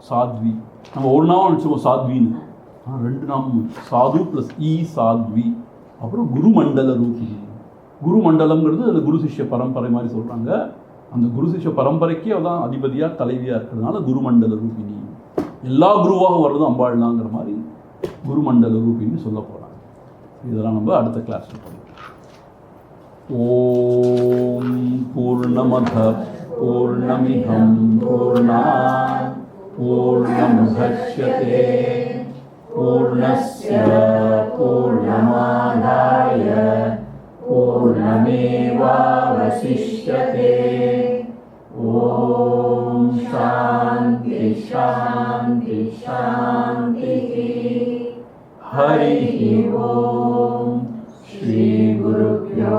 சாத்வி. நம்ம ஒரு நாமம் நினச்சிப்போம் சாத்வின்னு, 2 நாமம். சாது ப்ளஸ் இ, சாத்வி. அப்புறம் குருமண்டல ரூபிணி. குருமண்டலம்ங்கிறது அந்த குரு சிஷ்ய பரம்பரை மாதிரி சொல்கிறாங்க. அந்த குரு சிஷ்ய பரம்பரைக்கு அதான் அதிபதியாக தலைவியாக இருக்கிறதுனால குருமண்டல ரூபிணி. எல்லா குருவாக வர்றது அம்பாள்லாங்கிற மாதிரி குருமண்டல ரூபின்னு சொல்ல போகிறாங்க. இதெல்லாம் நம்ம அடுத்த கிளாஸில் படிப்போம். ஓம் பூர்ணமத பூர்ணமிதம் பூர்ணாத் பூர்ணமுதச்யதே பூர்ணஸ்ய பூர்ணமாதாய பூர்ணமேவாவசிஷ்யதே. ஓம் சாந்தி சாந்தி சாந்தி. ஹரி ஓம். ஸ்ரீ குருப்யோ